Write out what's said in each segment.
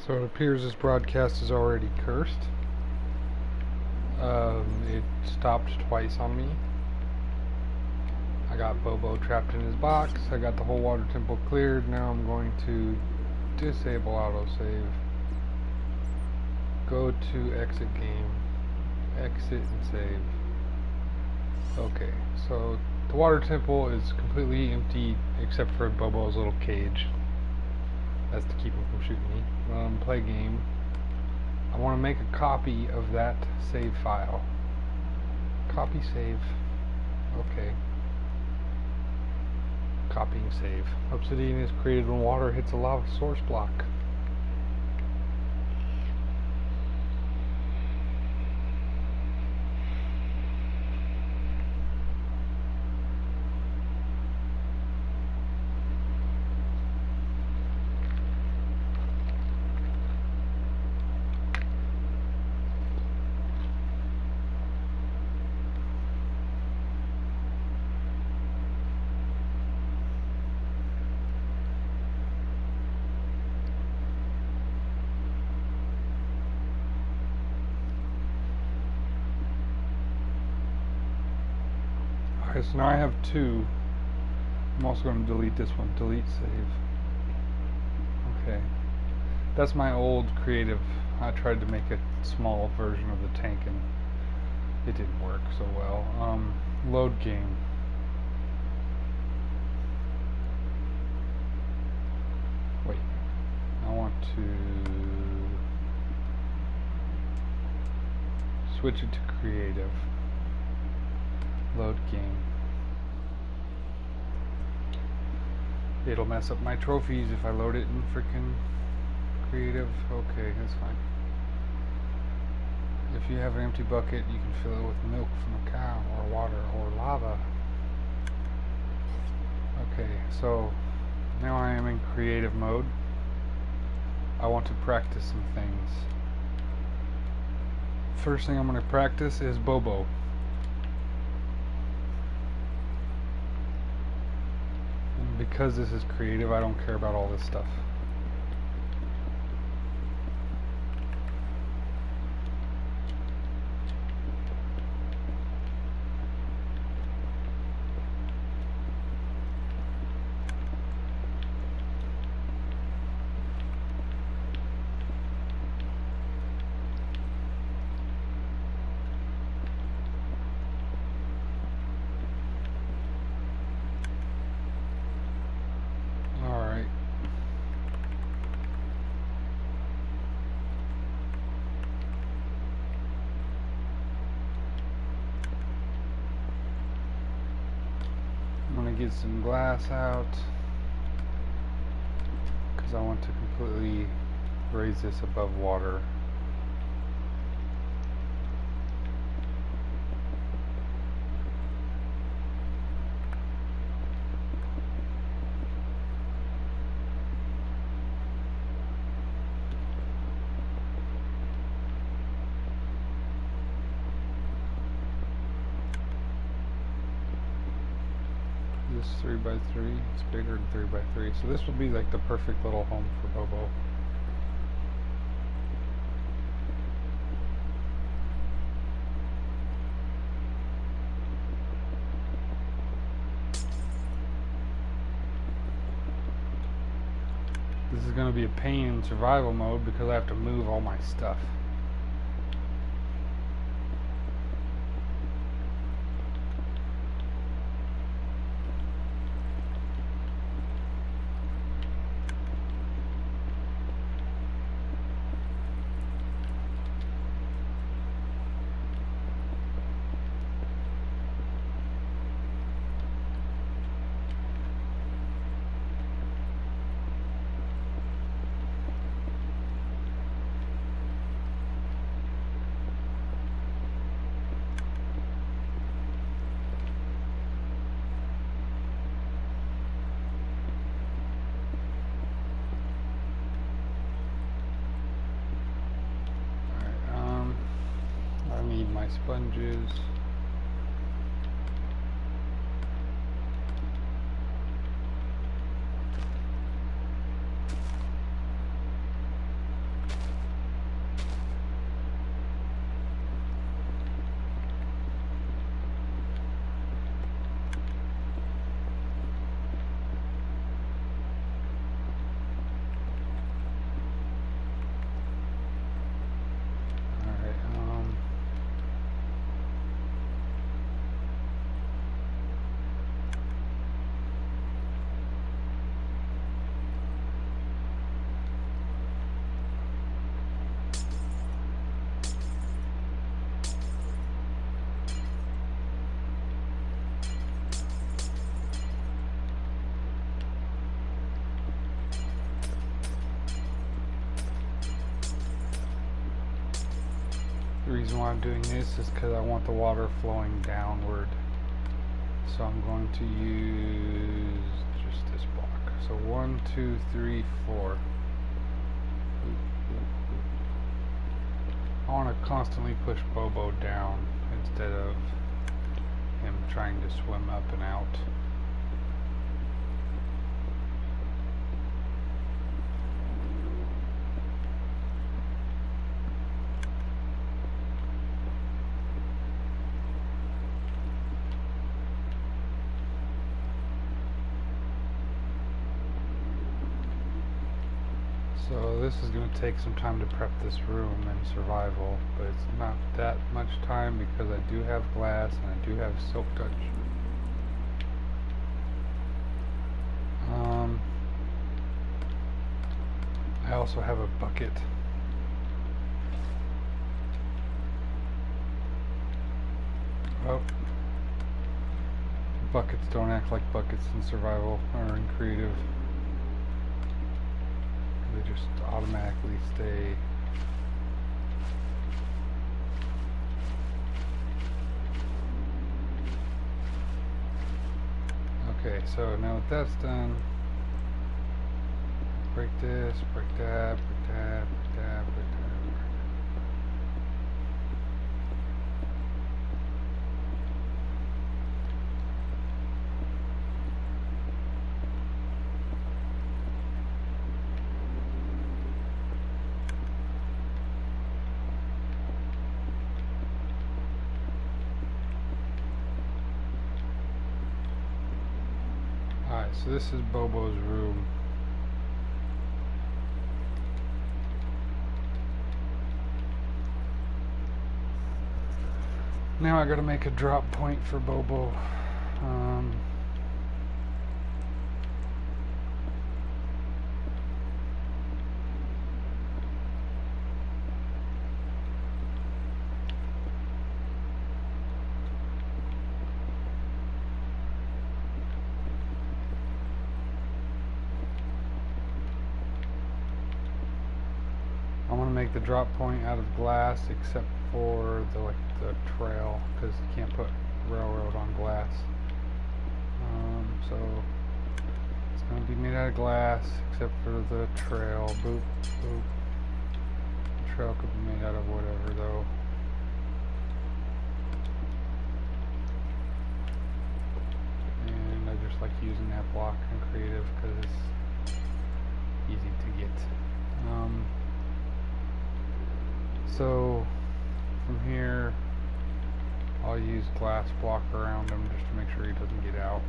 So it appears this broadcast is already cursed. It stopped twice on me. I got Bobo trapped in his box. I got the whole water temple cleared. Now I'm going to disable autosave. Go to exit game. Exit and save. Okay, so the water temple is completely empty except for Bobo's little cage. That's to keep him from shooting me. Play game. I want to make a copy of that save file. Copy save. Okay. Copying save. Obsidian is created when water hits a lava source block. Alright, so now I have two. I'm also going to delete this one. Delete save. Okay. That's my old creative. I tried to make a small version of the tank and it didn't work so well. Load game. Wait. I want to switch it to creative. Load game. It'll mess up my trophies if I load it in frickin' creative. Okay, that's fine. If you have an empty bucket, you can fill it with milk from a cow, or water, or lava. Okay, so now I am in creative mode. I want to practice some things. First thing I'm going to practice is Bobo. Because this is creative, I don't care about all this stuff. I'm going to get some glass out because I want to completely raise this above water. This 3x3, it's bigger than 3x3, so this will be like the perfect little home for Bobo. This is going to be a pain in survival mode because I have to move all my stuff. Sponges. The reason why I'm doing this is because I want the water flowing downward. So I'm going to use just this block. So 1, 2, 3, 4. I want to constantly push Bobo down instead of him trying to swim up and out. So this is going to take some time to prep this room in survival, but it's not that much time because I do have glass and I do have silk touch. I also have a bucket. Oh. Buckets don't act like buckets in survival or in creative. They just automatically stay. Okay, so now that that's done, break this, break that, break that, break that, break that. Alright, so this is Bobo's room. Now I gotta make a drop point for Bobo. I'm gonna make the drop point out of glass, except for the trail, because you can't put railroad on glass. So it's gonna be made out of glass, except for the trail. Boop, boop. The trail could be made out of whatever, though. And I just like using that block in creative because it's easy to get. So from here, I'll use glass block around him just to make sure he doesn't get out.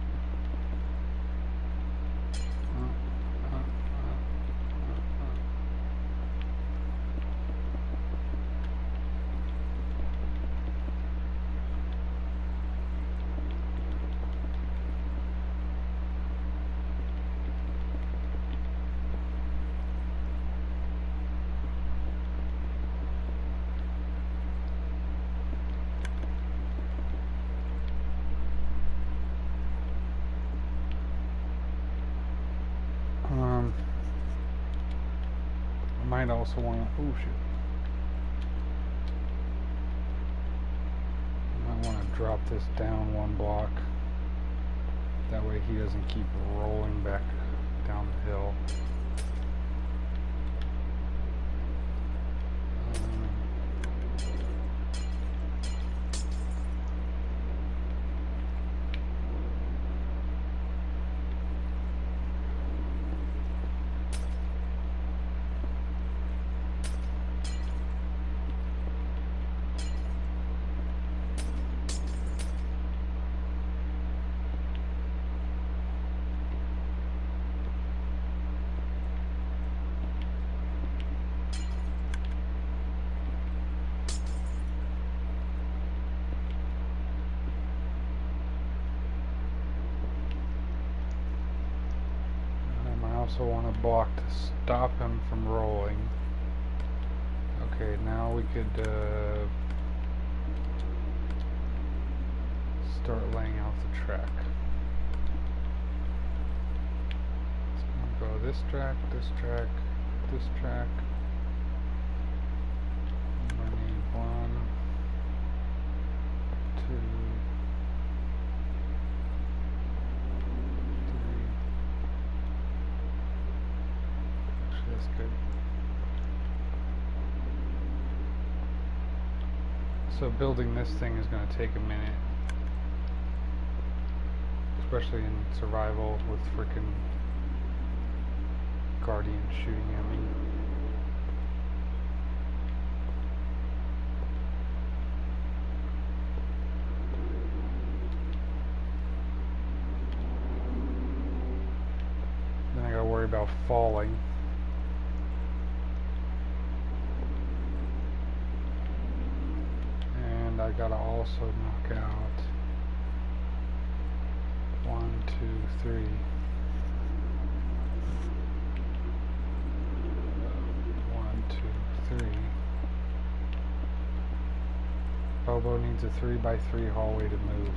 I might also want to, oh shit. I might want to drop this down one block. That way he doesn't keep rolling back down the hill. I also want a block to stop him from rolling. Okay, now we could start laying out the track. It's gonna go this track, this track, this track. I'm gonna need 1, So building this thing is going to take a minute, especially in survival with frickin' guardians shooting at me. Then I gotta worry about falling. And I gotta also knock out 1, 2, 3. 1, 2, 3. Bobo needs a 3x3 hallway to move.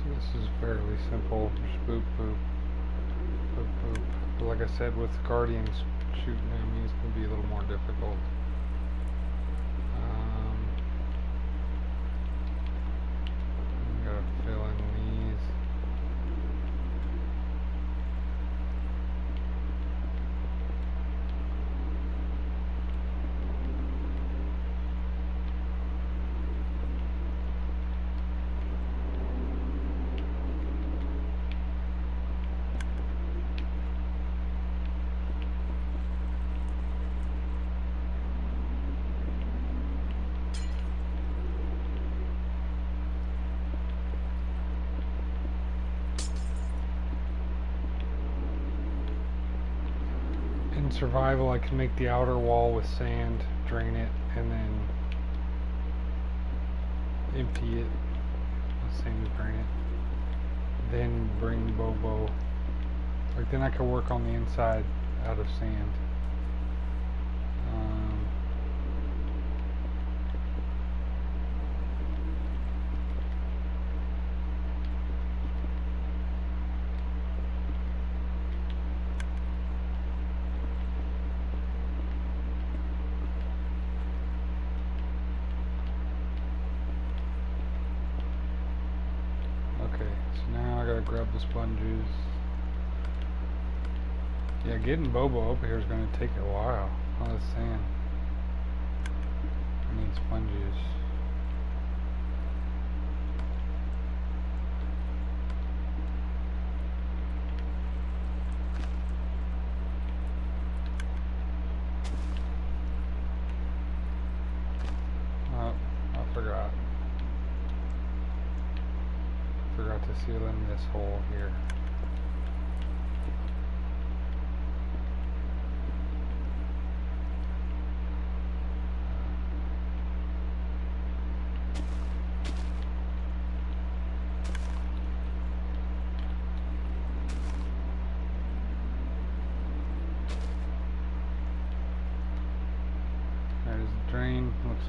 This is fairly simple. Just boop, boop, boop, boop. But like I said, with guardians shooting at me, it's going to be a little more difficult. I gotta fill in these. In survival, I can make the outer wall with sand, drain it, and then empty it. Same as drain it. Then bring Bobo. Like then I can work on the inside out of sand. Okay, so now I gotta grab the sponges. Yeah, getting Bobo up here is gonna take a while. All this sand. I need sponges. Oh, I forgot. Forgot to seal in this hole here.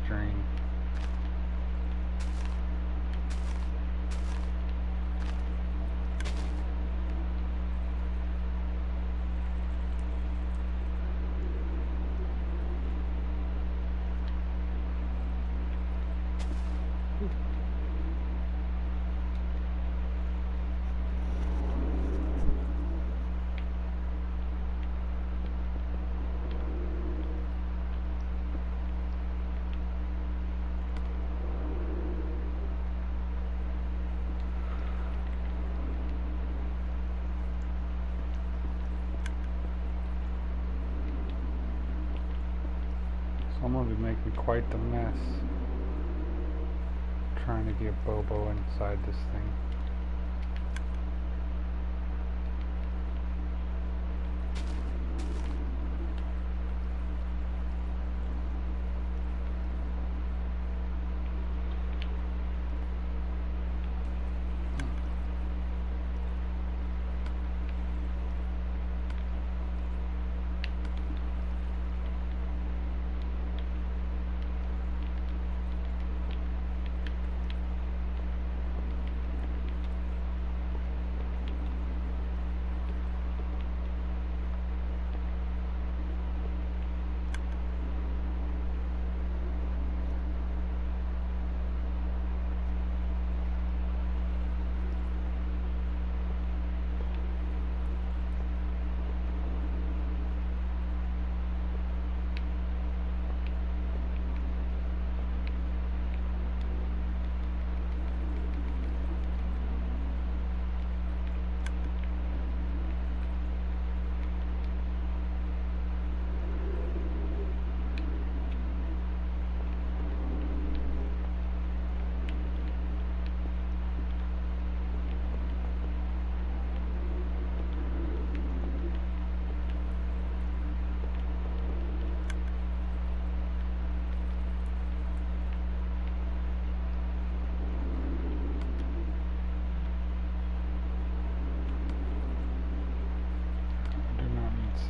drain. I'm going to be making quite the mess trying to get Bobo inside this thing.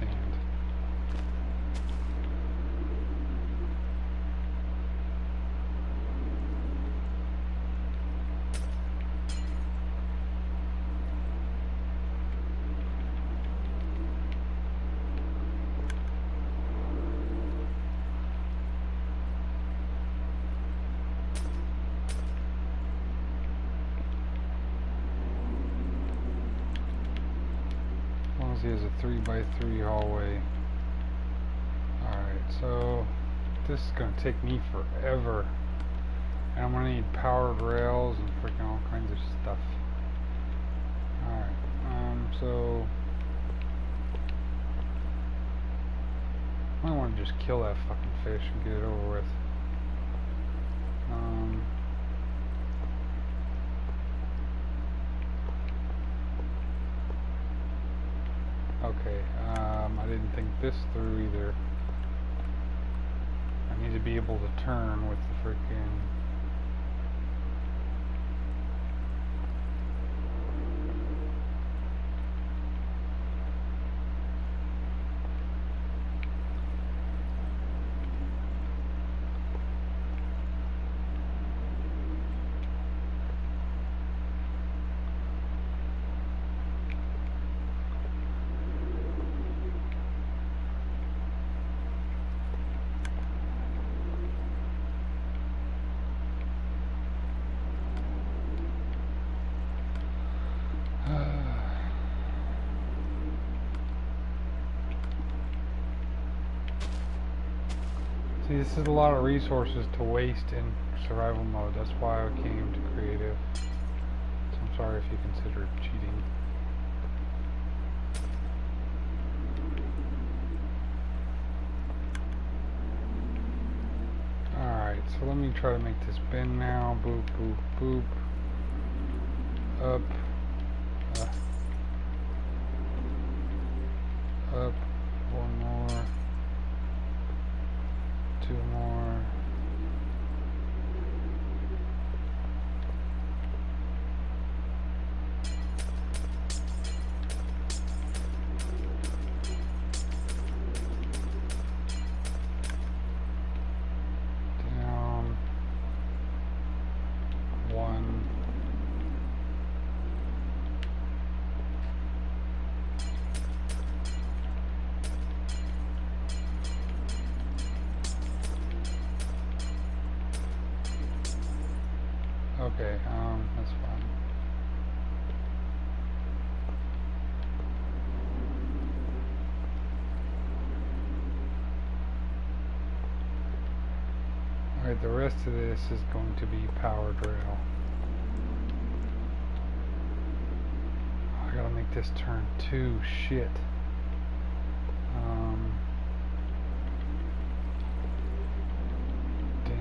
Sand. As long as he has a 3x3 hallway. Alright, so this is going to take me forever. And I'm going to need powered rails and freaking all kinds of stuff. Alright, so I want to just kill that fucking fish and get it over with. Okay, I didn't think this through either. I need to be able to turn with the freaking... See, this is a lot of resources to waste in survival mode. That's why I came to creative. So I'm sorry if you consider it cheating. Alright, so let me try to make this bend now. Boop, boop, boop. Up. Up. One more. Two more. Down. Okay, that's fine. Alright, the rest of this is going to be powered rail. I gotta make this turn too. Shit. Dang it.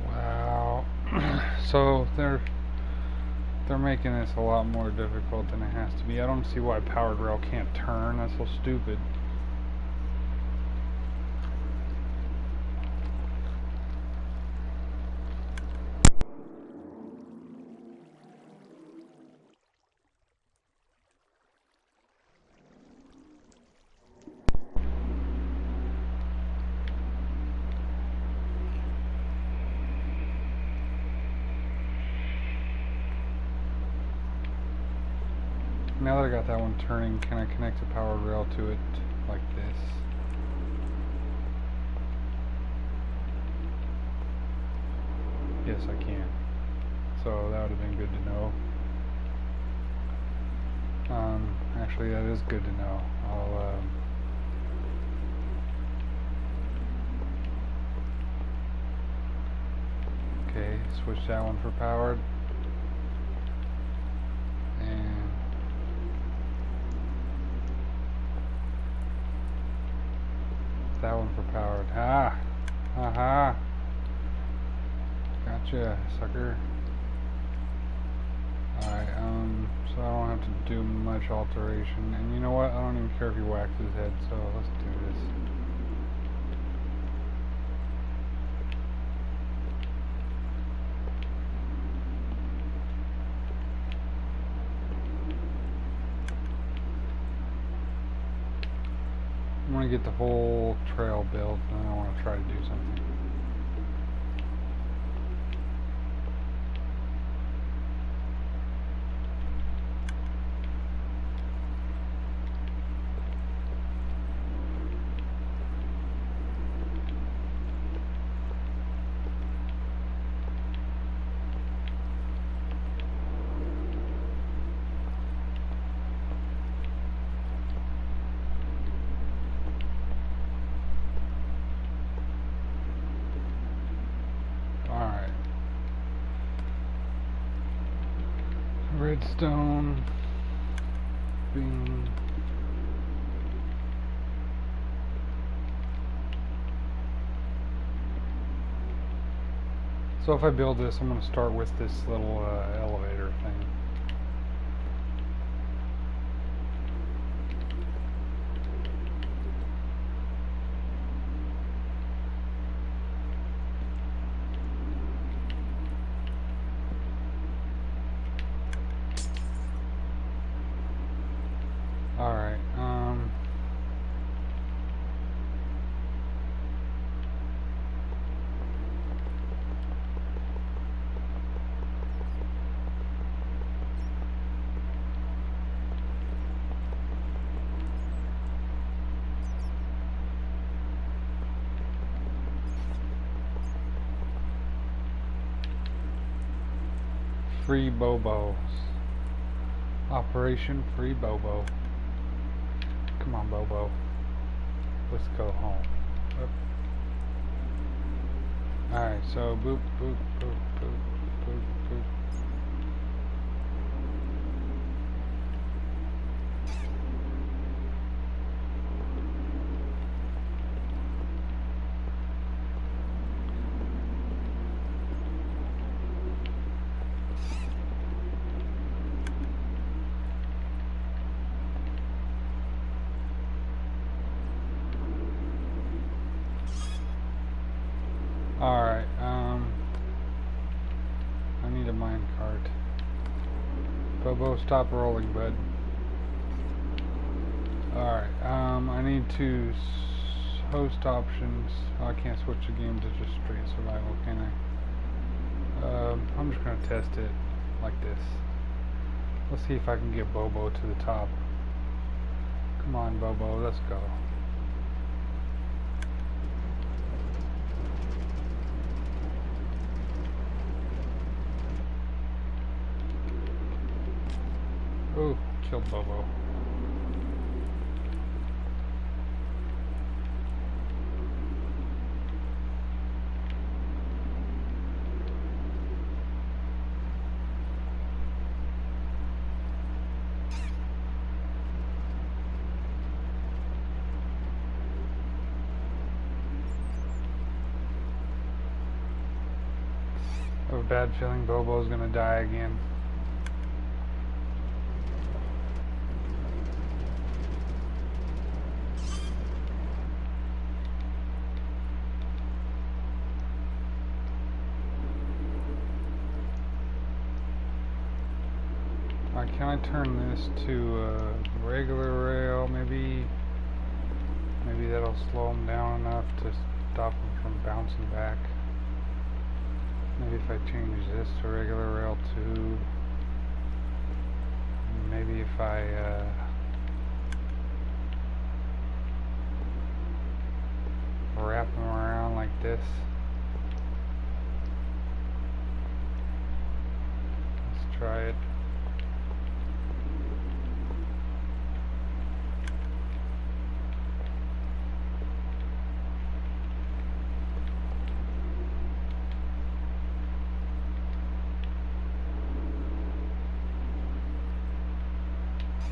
Wow. So they're making this a lot more difficult than it has to be. I don't see why powered rail can't turn. That's so stupid. Now that I got that one turning, can I connect a powered rail to it like this? Yes, I can. So that would have been good to know. Actually, that is good to know. I'll, okay, switch that one for powered. And that one for powered. Ah! Aha! Gotcha, sucker. Alright, so I don't have to do much alteration. And you know what? I don't even care if he whacks his head, so let's do this. I want to get the whole trail built, and then I want to try to do something. Redstone, bean. So if I build this, I'm going to start with this little elevator thing. Alright, free Bobo. Operation Free Bobo. Come on, Bobo. Let's go home. Alright, so boop, boop, boop, boop, boop, boop. Alright, I need a mine cart. Bobo, stop rolling, bud. Alright, I need to host options. Oh, I can't switch the game to just straight survival, can I? I'm just gonna test it like this. Let's see if I can get Bobo to the top. Come on, Bobo, let's go. Ooh, killed Bobo. I have a bad feeling Bobo's gonna die again. Can I turn this to a regular rail? Maybe that'll slow him down enough to stop him from bouncing back. Maybe if I change this to regular rail too. Maybe if I wrap him around like this. Let's try it.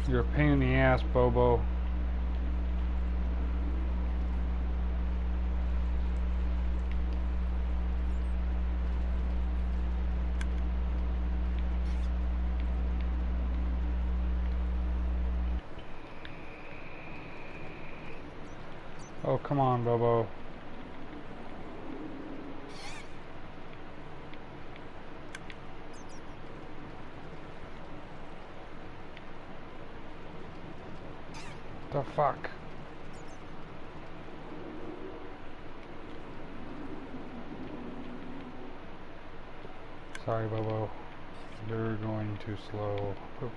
You're a pain in the ass, Bobo. Oh, come on, Bobo. The fuck? Sorry, Bobo. You're going too slow. Oop.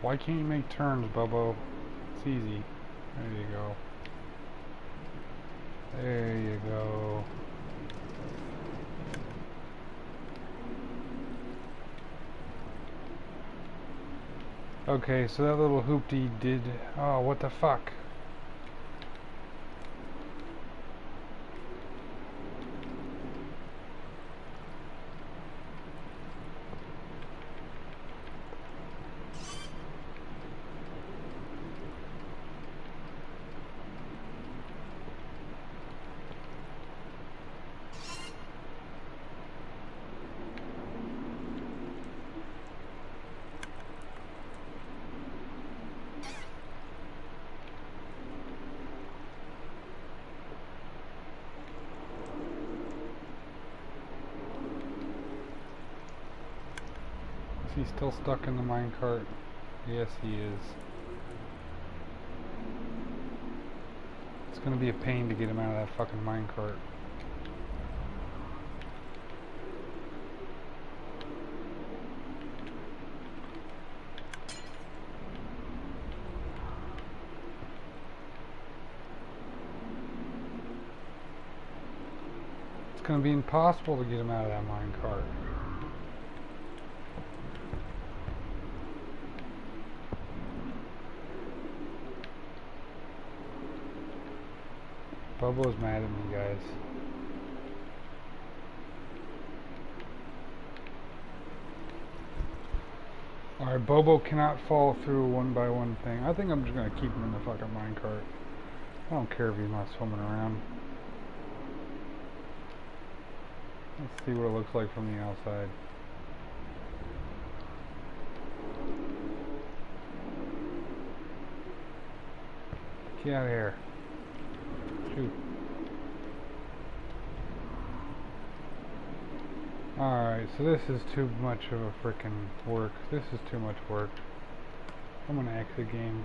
Why can't you make turns, Bobo? It's easy. There you go. There you go. Okay, so that little hoopty did... Oh, what the fuck? Is he still stuck in the minecart? Yes, he is. It's gonna be a pain to get him out of that fucking minecart. It's gonna be impossible to get him out of that minecart. Bobo's mad at me, guys. Alright, Bobo cannot fall through one by one thing. I think I'm just gonna keep him in the fucking minecart. I don't care if he's not swimming around. Let's see what it looks like from the outside. Get out of here. Shoot. Alright, so this is too much of a frickin' work. This is too much work. I'm gonna exit game.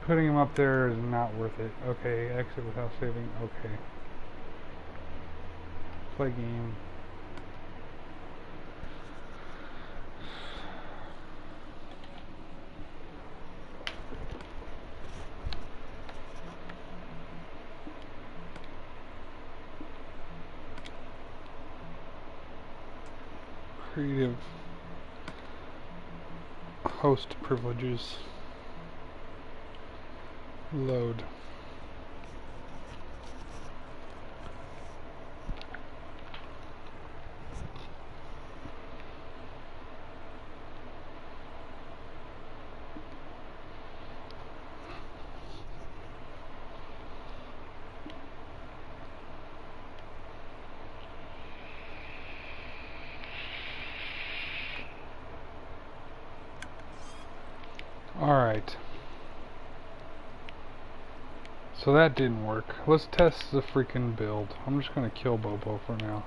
Putting him up there is not worth it. Okay, exit without saving. Okay. Play game. creative host privileges. Load. Alright. So that didn't work. Let's test the freaking build. I'm just gonna kill Bobo for now.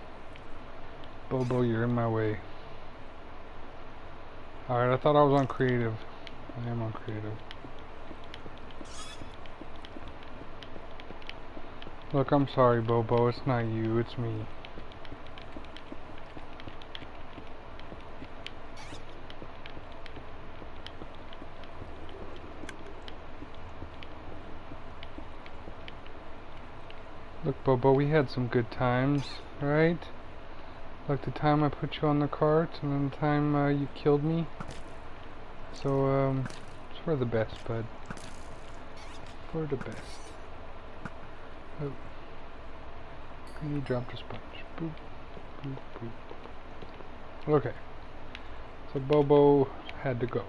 Bobo, you're in my way. Alright, I thought I was on creative. I am on creative. Look, I'm sorry, Bobo. It's not you, it's me. Look, Bobo, we had some good times, right? Like the time I put you on the cart, and then the time you killed me. So, it's for the best, bud. For the best. Oh. And you dropped a sponge. Boop, boop, boop. Okay. So Bobo had to go.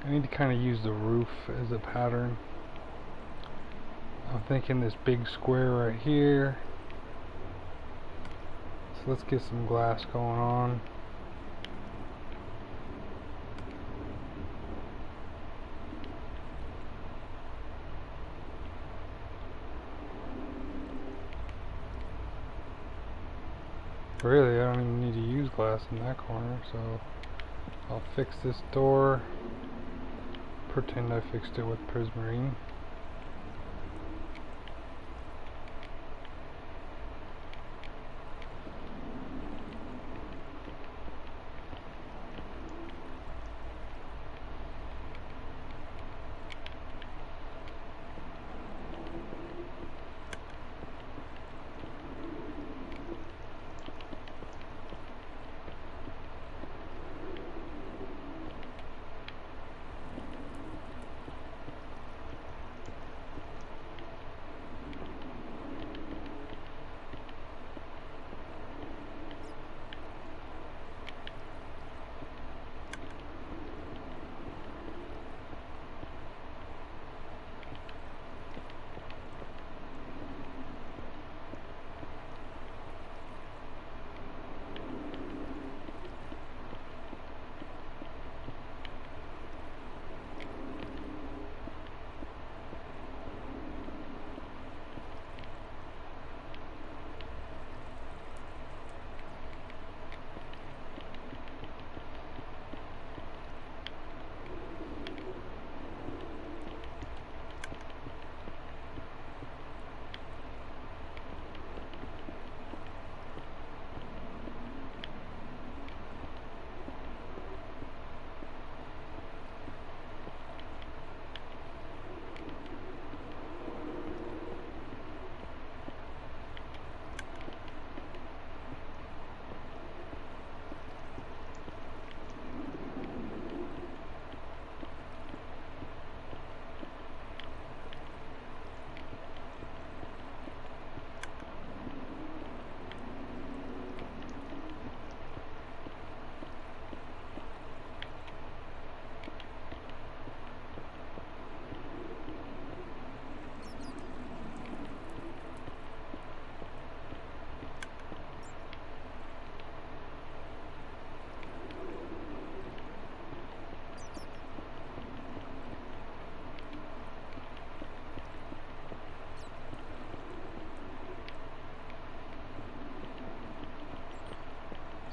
I need to kind of use the roof as a pattern. I'm thinking this big square right here. So let's get some glass going on. Really, I don't even need to use glass in that corner, so I'll fix this door. Pretend I fixed it with Prismarine.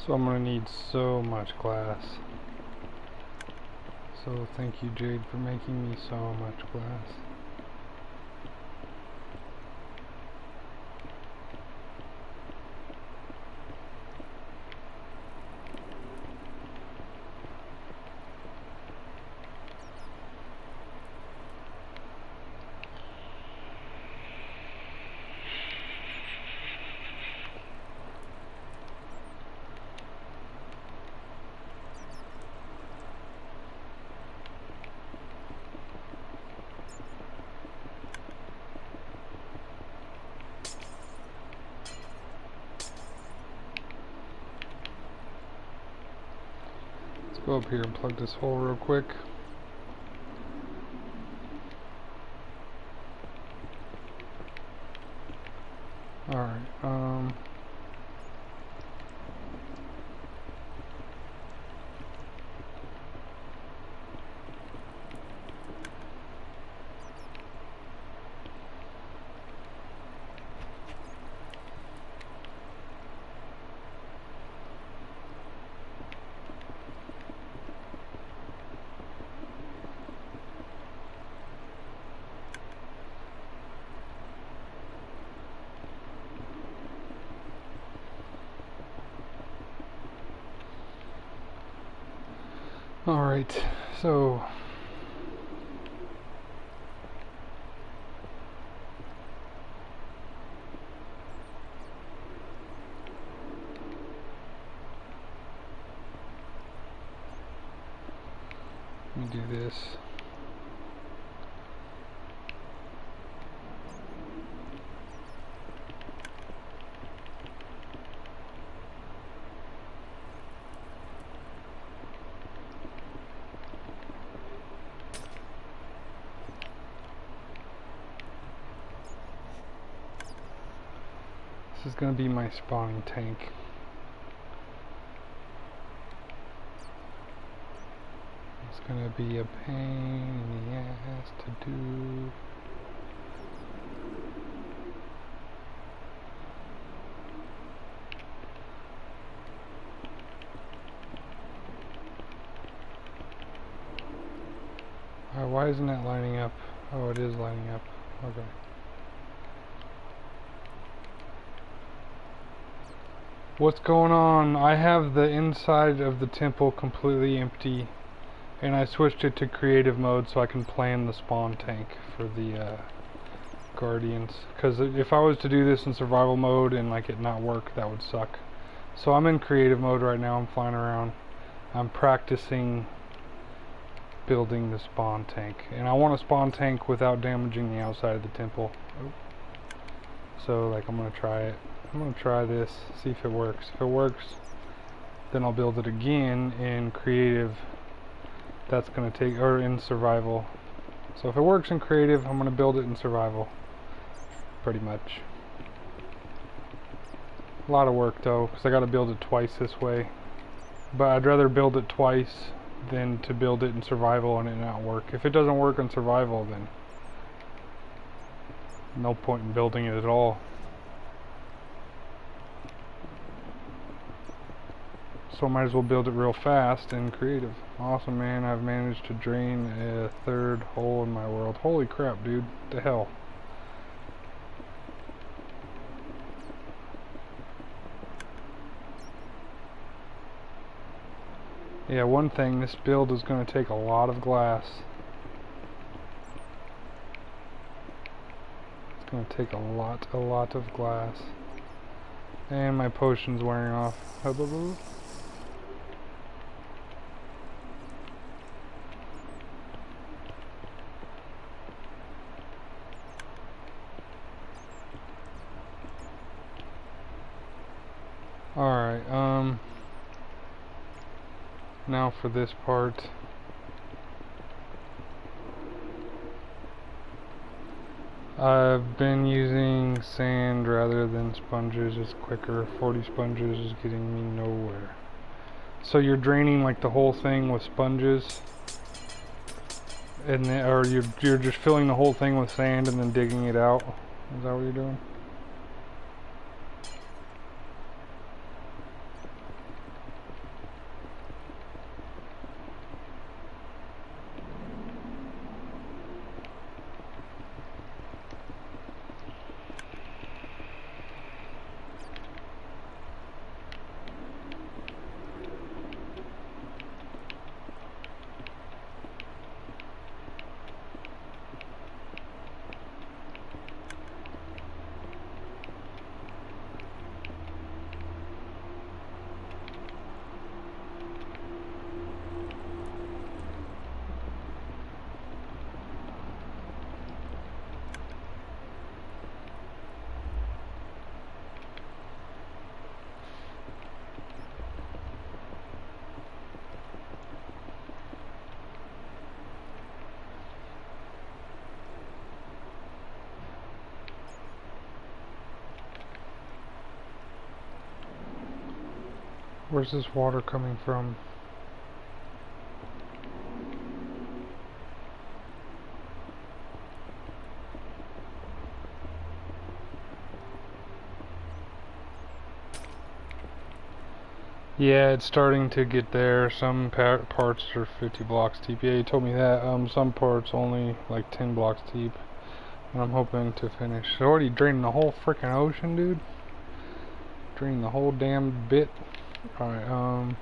So I'm gonna need so much glass. So thank you, Jade, for making me so much glass. Go up here and plug this hole real quick. Alright, Alright, so let me do this. This is going to be my spawning tank. It's going to be a pain in the ass to do. Why isn't that lining up? Oh, it is lining up. Okay. What's going on? I have the inside of the temple completely empty, and I switched it to creative mode so I can plan the spawn tank for the guardians. Because if I was to do this in survival mode and like it not work, that would suck. So I'm in creative mode right now. I'm flying around. I'm practicing building the spawn tank, and I want a spawn tank without damaging the outside of the temple. So like I'm gonna try it. I'm gonna try this, see if it works. If it works, then I'll build it again in creative. That's gonna take, or in survival. So if it works in creative, I'm gonna build it in survival. Pretty much. A lot of work though, because I gotta build it twice this way. But I'd rather build it twice than to build it in survival and it not work. If it doesn't work in survival, then no point in building it at all. So I might as well build it real fast and creative. Awesome, man. I've managed to drain a third hole in my world. Holy crap, dude. What the hell? Yeah, one thing, this build is going to take a lot of glass. It's going to take a lot of glass. And my potion's wearing off. Alright, now for this part. I've been using sand rather than sponges. It's quicker. 40 sponges is getting me nowhere. So you're draining like the whole thing with sponges, and then, or you're just filling the whole thing with sand and then digging it out. Is that what you're doing? Where's this water coming from? Yeah, it's starting to get there. Some parts are 50 blocks deep. Yeah, you told me that. Some parts only like 10 blocks deep. And I'm hoping to finish. It's already draining the whole freaking ocean, dude. Draining the whole damn bit. Alright,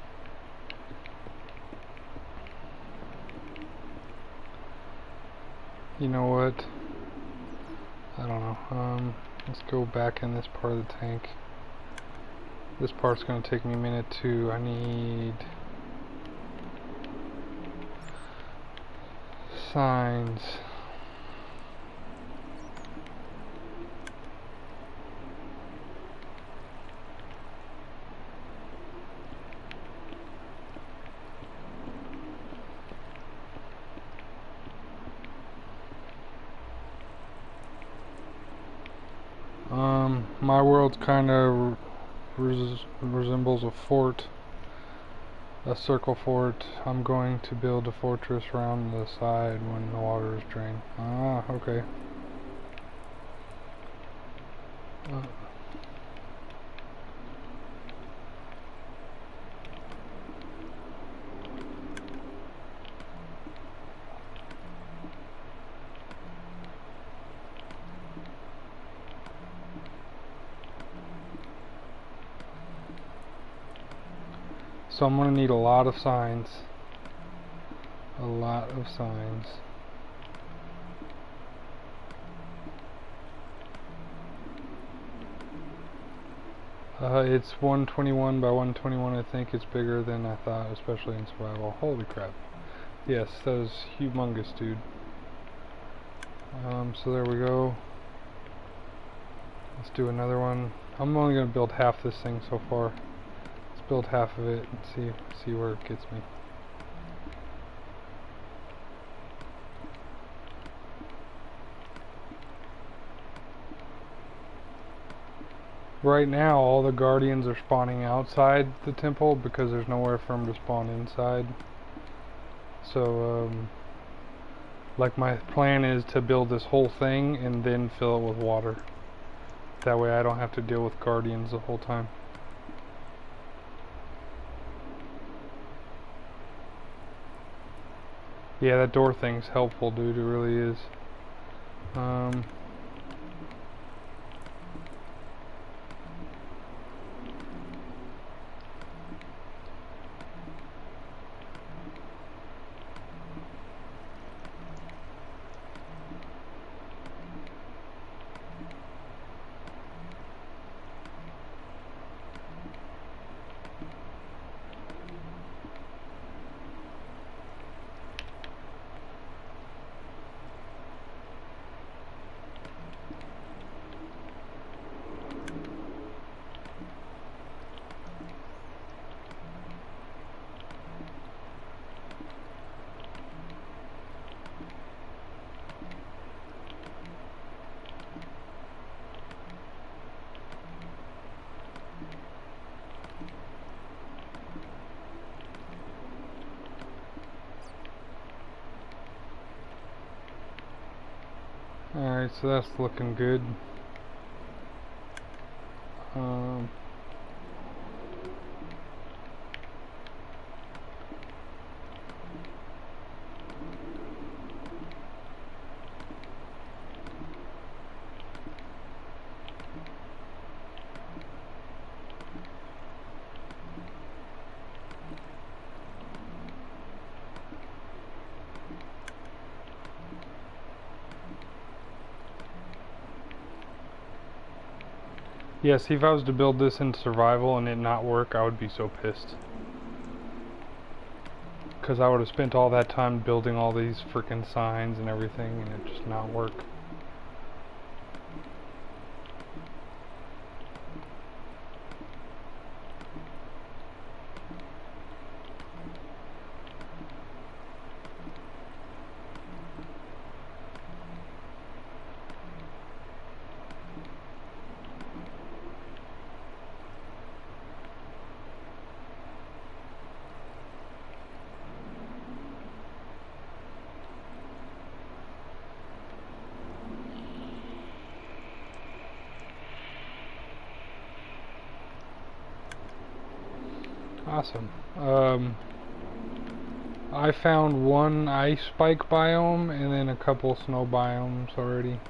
you know what? I don't know. Let's go back in this part of the tank. This part's gonna take me a minute too. I need signs. My world kind of resembles a fort, a circle fort. I'm going to build a fortress around the side when the water is drained. Ah, okay. So I'm going to need a lot of signs. A lot of signs. It's 121 by 121. I think it's bigger than I thought, especially in survival. Holy crap. Yes, that is humongous, dude. So there we go. Let's do another one. I'm only going to build half this thing so far. Let's build half of it and see where it gets me. Right now, all the guardians are spawning outside the temple because there's nowhere for them to spawn inside. So, like my plan is to build this whole thing and then fill it with water. That way I don't have to deal with guardians the whole time. Yeah, that door thing's helpful, dude. It really is. Alright, so that's looking good. Yeah, see, if I was to build this in survival and it not work, I would be so pissed. Because I would have spent all that time building all these freaking signs and everything and it just not work. Awesome. I found one ice spike biome and then a couple snow biomes already.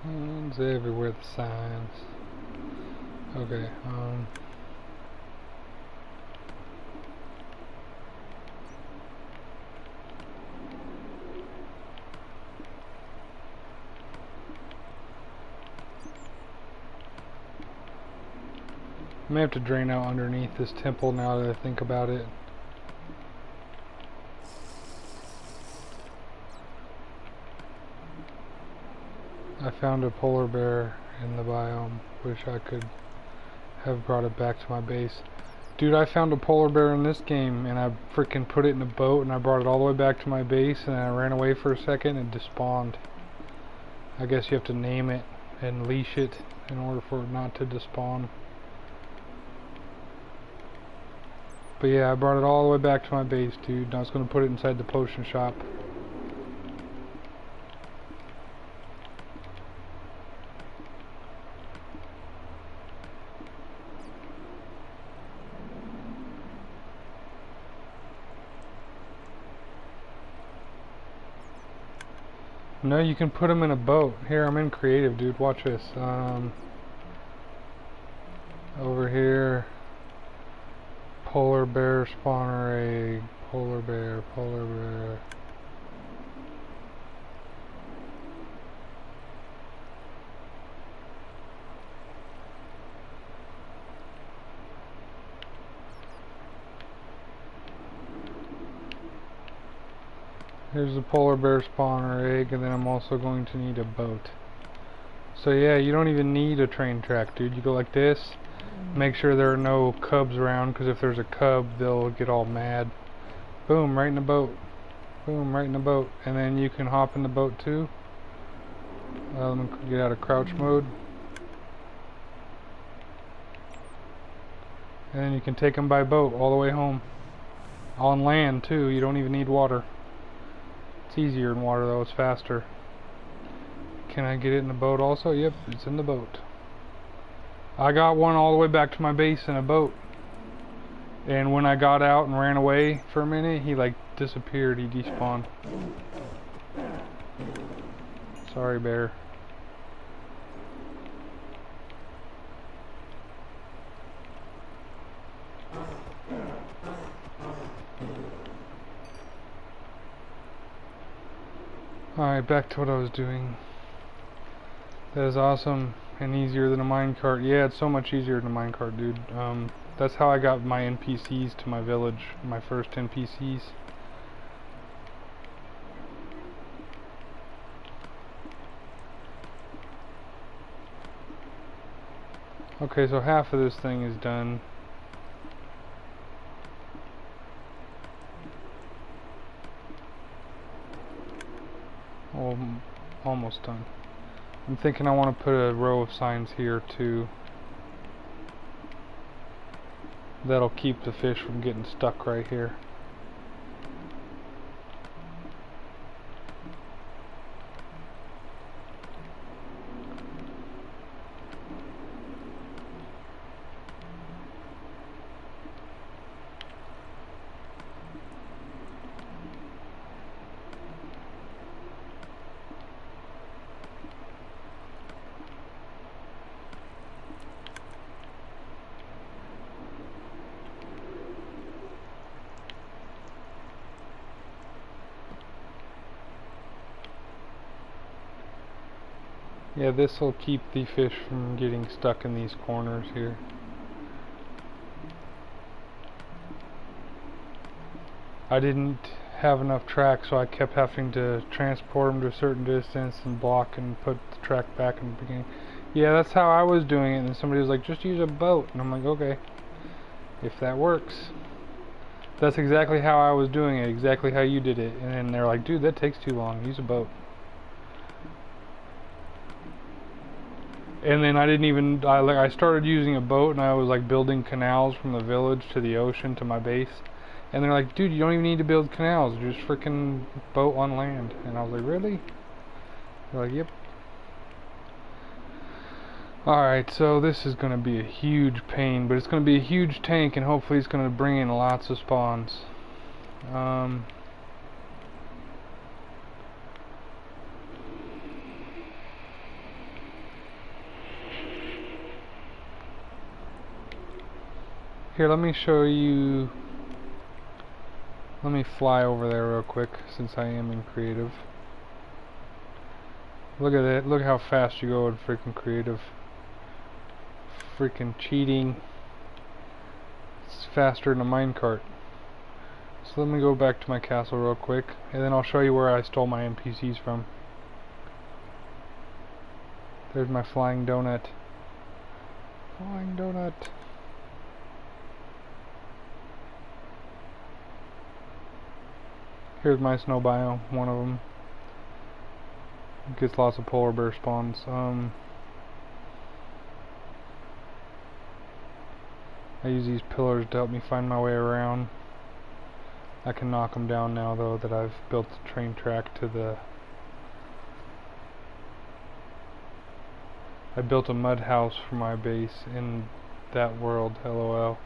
Signs everywhere, the signs. Okay, I may have to drain out underneath this temple now that I think about it. I found a polar bear in the biome. Wish I could have brought it back to my base. Dude, I found a polar bear in this game and I freaking put it in a boat and I brought it all the way back to my base and I ran away for a second and it despawned. I guess you have to name it and leash it in order for it not to despawn. But yeah, I brought it all the way back to my base, dude. I was going to put it inside the potion shop. No, you can put them in a boat. Here, I'm in creative, dude. Watch this. Over here. Polar bear spawner egg. Polar bear, polar bear. Here's the polar bear spawner egg, and then I'm also going to need a boat. So yeah, you don't even need a train track, dude. You go like this. Make sure there are no cubs around, because if there's a cub, they'll get all mad. Boom, right in the boat. Boom, right in the boat. And then you can hop in the boat too. Let me get out of crouch mode. And then you can take them by boat all the way home. On land too, you don't even need water. It's easier in water though, it's faster. Can I get it in the boat also? Yep, it's in the boat. I got one all the way back to my base in a boat. And when I got out and ran away for a minute, he like disappeared, he despawned. Sorry, bear. Alright, back to what I was doing. That is awesome and easier than a minecart. Yeah, it's so much easier than a minecart, dude. That's how I got my NPCs to my village, my first NPCs. Okay, so half of this thing is done. Well, almost done. I'm thinking I want to put a row of signs here too. That'll keep the fish from getting stuck right here. Yeah, this will keep the fish from getting stuck in these corners here. I didn't have enough track, so I kept having to transport them to a certain distance and block and put the track back in the beginning. Yeah, that's how I was doing it, and then somebody was like, just use a boat. And I'm like, okay, if that works. That's exactly how I was doing it, exactly how you did it. And then they're like, dude, that takes too long, use a boat. And then I didn't even, I started using a boat and I was like building canals from the village to the ocean to my base. And they're like, dude, you don't even need to build canals, just freaking boat on land. And I was like, really? They're like, yep. Alright, so this is going to be a huge pain, but it's going to be a huge tank and hopefully it's going to bring in lots of spawns. Here, let me show you. Let me fly over there real quick since I am in creative. Look at it. Look how fast you go in freaking creative. Freaking cheating. It's faster than a minecart. So let me go back to my castle real quick and then I'll show you where I stole my NPCs from. There's my flying donut. Flying donut. Here's my snow biome, one of them. Gets lots of polar bear spawns. I use these pillars to help me find my way around. I can knock them down now though that I've built the train track to the... I built a mud house for my base in that world, LOL.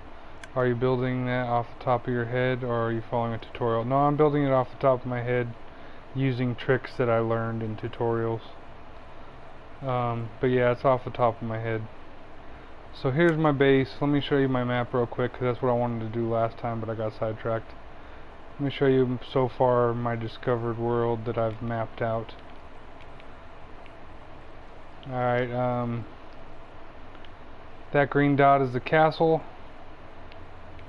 Are you building that off the top of your head or are you following a tutorial? No, I'm building it off the top of my head using tricks that I learned in tutorials. But yeah, it's off the top of my head. So here's my base. Let me show you my map real quick because that's what I wanted to do last time but I got sidetracked. Let me show you so far my discovered world that I've mapped out. Alright, that green dot is the castle.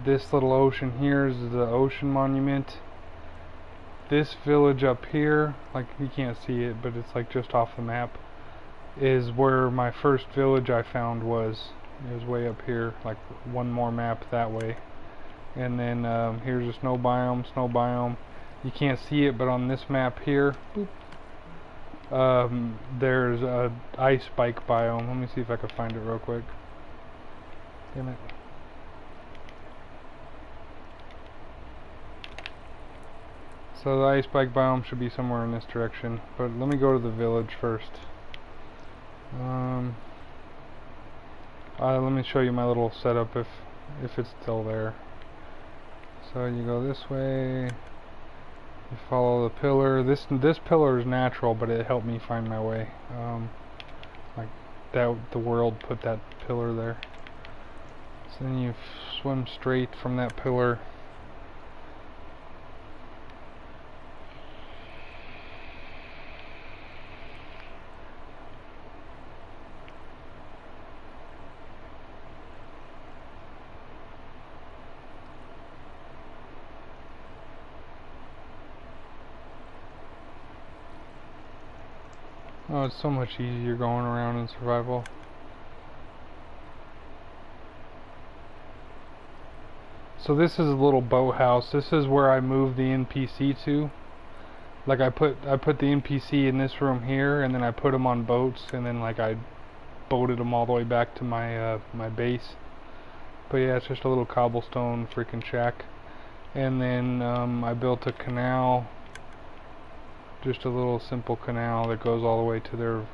This little ocean here is the ocean monument. This village up here, like you can't see it, but it's like just off the map, is where my first village I found was. It was way up here, like one more map that way. And then here's a snow biome, snow biome. You can't see it, but on this map here, boop, there's a ice spike biome. Let me see if I can find it real quick. Damn it. So the ice spike biome should be somewhere in this direction, but let me go to the village first. Let me show you my little setup if it's still there. So you go this way, you follow the pillar. This pillar is natural, but it helped me find my way. Like that, the world put that pillar there. So then you swim straight from that pillar. Oh, it's so much easier going around in survival. So this is a little boathouse. This is where I moved the NPC to. Like I put the NPC in this room here, and then I put them on boats, and then like I boated them all the way back to my my base. But yeah, it's just a little cobblestone freaking shack. And then I built a canal. Just a little simple canal that goes all the way to their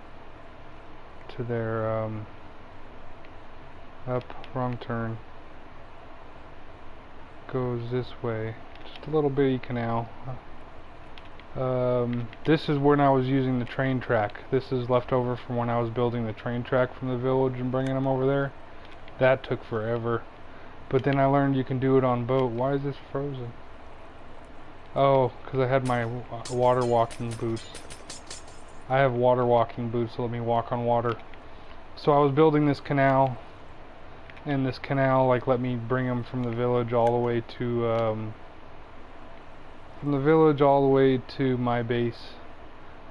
up, wrong turn, goes this way, just a little bitty canal. This is when I was using the train track. This is left over from when I was building the train track from the village and bringing them over there. That took forever, but then I learned you can do it on boat. Why is this frozen? Oh, because I had my water walking boots. I have water walking boots that let me walk on water. So I was building this canal, and this canal like let me bring them from the village all the way to my base.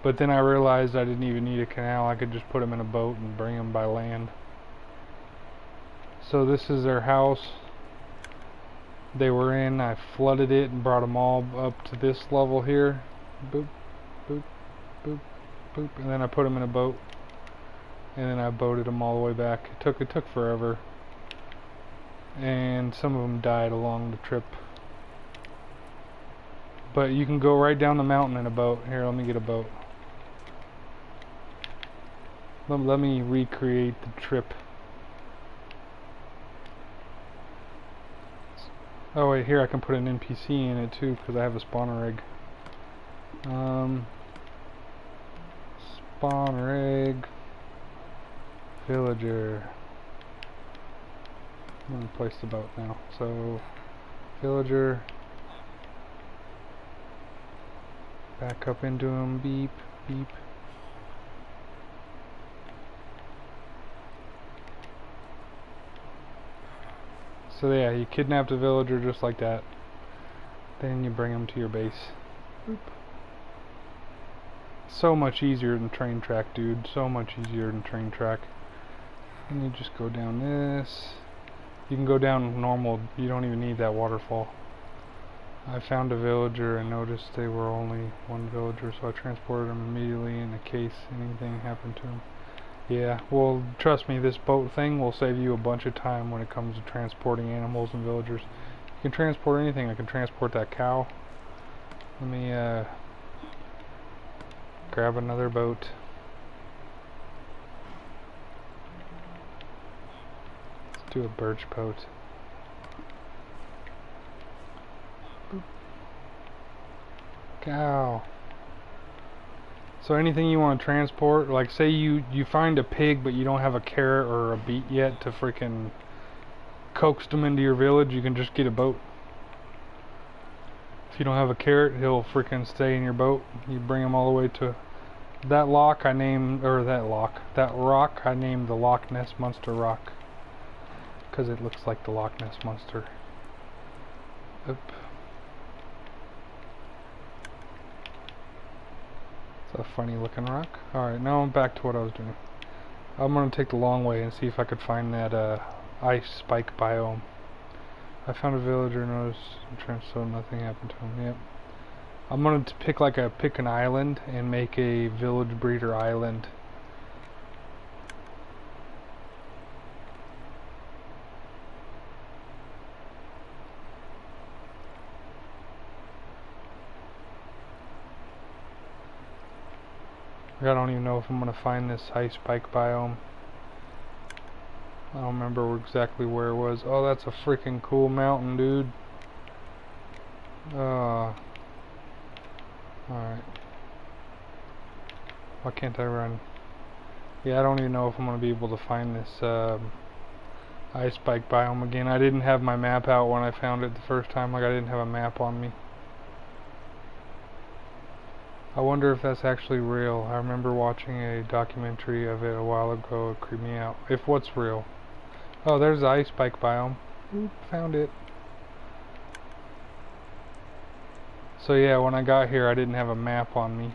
But then I realized I didn't even need a canal. I could just put them in a boat and bring them by land. So this is their house they were in. I flooded it and brought them all up to this level here. Boop, boop, boop, boop, and then I put them in a boat. and then I boated them all the way back. It took forever, and some of them died along the trip. But you can go right down the mountain in a boat. Here, let me get a boat. Let me recreate the trip. Oh wait, here I can put an NPC in it too, because I have a spawner egg. Spawner egg. Villager. I'm going to place the boat now. So, villager. Back up into him. Beep, beep. So yeah, you kidnapped a villager just like that. Then you bring him to your base. Boop. So much easier than train track, dude. So much easier than train track. And you just go down this. You can go down normal. You don't even need that waterfall. I found a villager and noticed they were only one villager, so I transported them immediately in case anything happened to them. Yeah, well, trust me, this boat thing will save you a bunch of time when it comes to transporting animals and villagers. You can transport anything. I can transport that cow. Let me grab another boat. Let's do a birch boat. Boop. Cow. So anything you want to transport, like say you find a pig but you don't have a carrot or a beet yet to freaking coax them into your village, you can just get a boat. If you don't have a carrot, he'll freaking stay in your boat. You bring him all the way to that rock I named the Loch Ness Monster Rock, because it looks like the Loch Ness Monster. Oop. It's a funny looking rock. Alright, now I'm back to what I was doing. I'm going to take the long way and see if I could find that ice spike biome. I found a villager, noticed, so nothing happened to him. Yep. I'm going to pick an island and make a village breeder island. I don't even know if I'm going to find this ice spike biome. I don't remember exactly where it was. Oh, that's a freaking cool mountain, dude. Alright. Why can't I run? Yeah, I don't even know if I'm going to be able to find this ice spike biome again. I didn't have my map out when I found it the first time. Like, I didn't have a map on me. I wonder if that's actually real. I remember watching a documentary of it a while ago. It creeped me out. If what's real. Oh, there's the ice spike biome. Oop, found it. So yeah, when I got here I didn't have a map on me.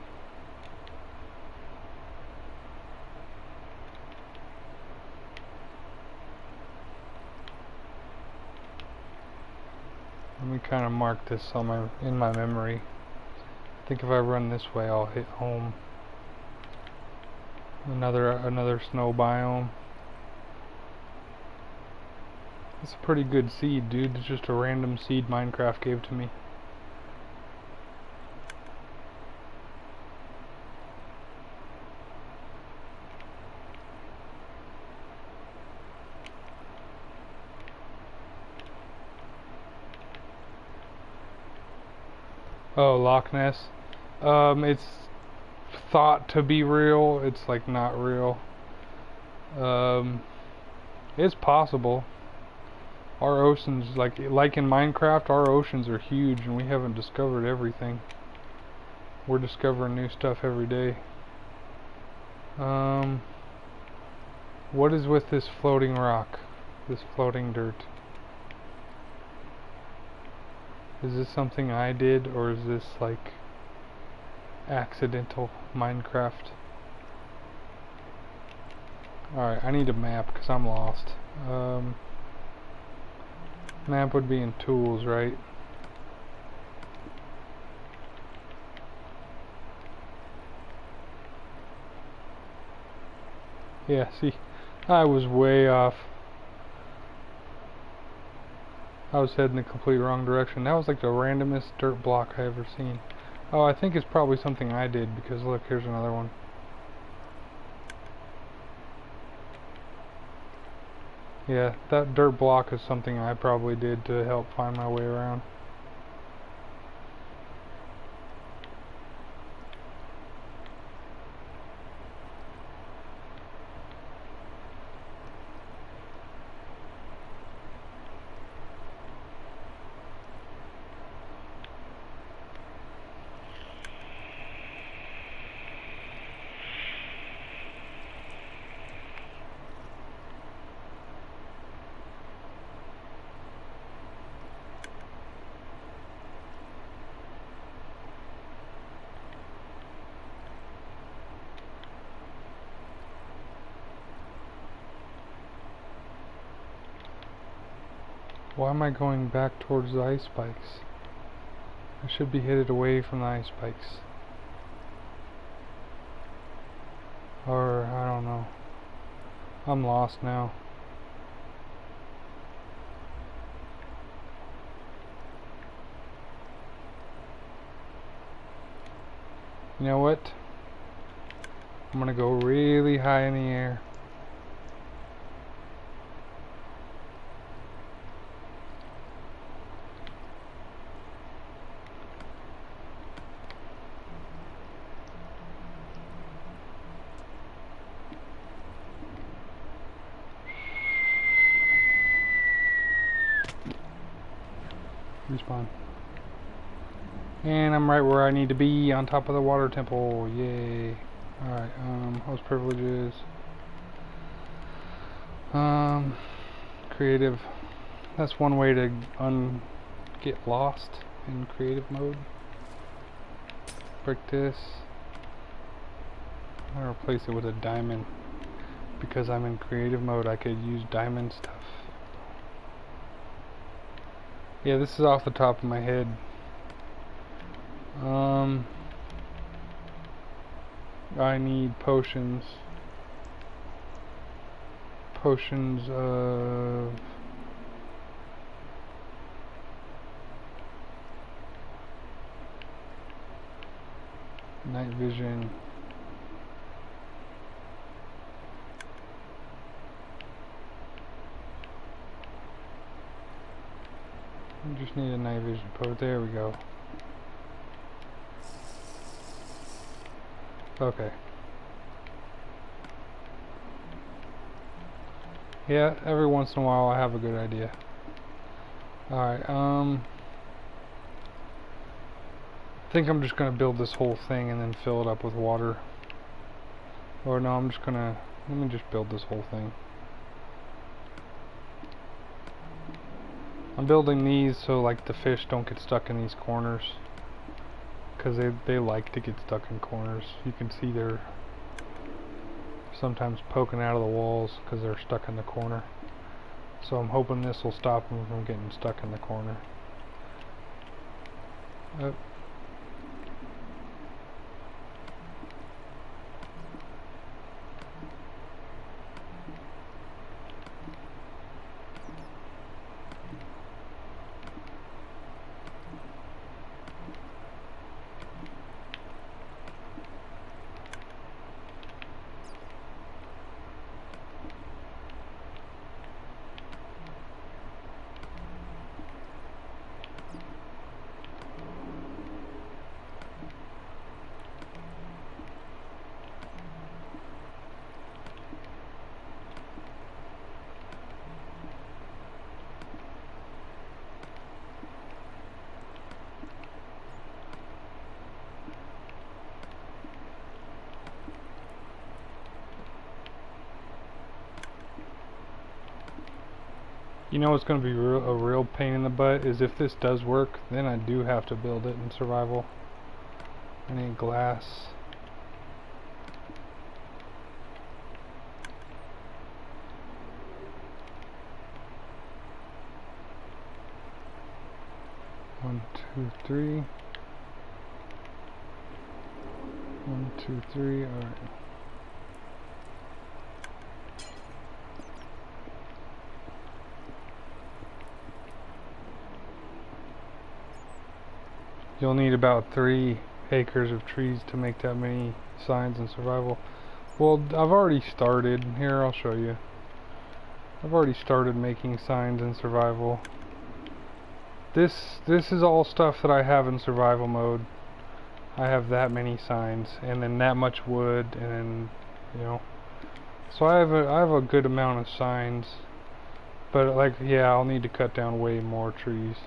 Let me kind of mark this on in my memory. I think if I run this way I'll hit home. Another snow biome. It's a pretty good seed, dude. It's just a random seed Minecraft gave to me. Oh, Loch Ness. It's thought to be real. It's like not real. It's possible. Our oceans, like in Minecraft, our oceans are huge and we haven't discovered everything. We're discovering new stuff every day. What is with this floating rock? This floating dirt? Is this something I did, or is this like accidental Minecraft? Alright, I need a map because I'm lost. Map would be in tools, right? Yeah, see, I was way off. I was heading the complete wrong direction. That was like the randomest dirt block I ever seen. Oh, I think it's probably something I did, because look, here's another one. Yeah, that dirt block is something I probably did to help find my way around. Why am I going back towards the ice spikes? I should be headed away from the ice spikes. Or, I don't know. I'm lost now. You know what? I'm gonna go really high in the air. Respawn. And I'm right where I need to be, on top of the water temple. Yay. Alright, host privileges. Creative. That's one way to get lost in creative mode. Break this. I'm gonna replace it with a diamond. Because I'm in creative mode, I could use diamond stuff. Yeah, this is off the top of my head. I need potions. Potions of night vision. I just need a night vision potion. There we go. Okay. Yeah, every once in a while I have a good idea. Alright, I think I'm just gonna build this whole thing and then fill it up with water. Or no, let me just build this whole thing. I'm building these so like the fish don't get stuck in these corners. Because they like to get stuck in corners. You can see they're sometimes poking out of the walls because they're stuck in the corner. So I'm hoping this will stop them from getting stuck in the corner. You know what's going to be a real pain in the butt is if this does work, then I do have to build it in survival. I need glass. One, two, three. 1, 2, 3. Alright. You'll need about 3 acres of trees to make that many signs in survival. Well, I've already started. Here, I'll show you. I've already started making signs in survival. This is all stuff that I have in survival mode. I have that many signs, and then that much wood, and then, you know. So I have a good amount of signs. But like, yeah, I'll need to cut down way more trees.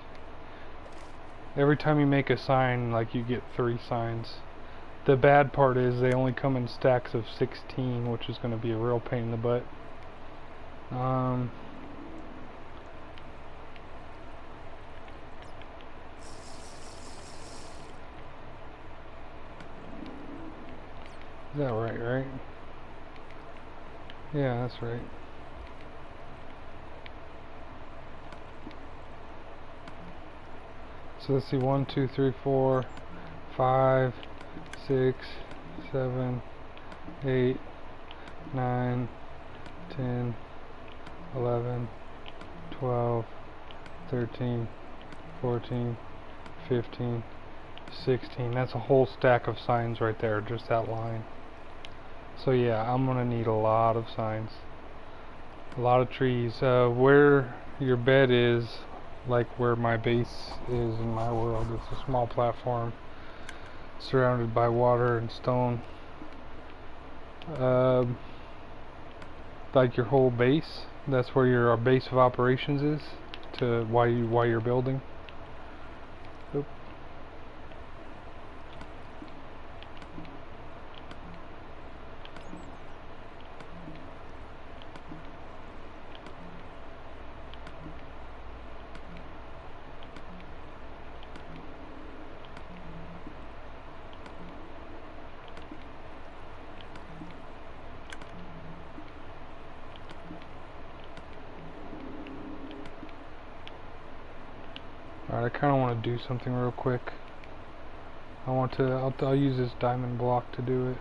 Every time you make a sign, like, you get 3 signs. The bad part is they only come in stacks of 16, which is going to be a real pain in the butt. Is that right? Yeah, that's right. So let's see, 1, 2, 3, 4, 5, 6, 7, 8, 9, 10, 11, 12, 13, 14, 15, 16. That's a whole stack of signs right there, just that line. So yeah, I'm gonna need a lot of signs, a lot of trees. Where your bed is, like where my base is in my world, it's a small platform surrounded by water and stone. Like your whole base, that's where your base of operations is, to why you're building. Oop. Alright, I kind of want to do something real quick. I'll use this diamond block to do it.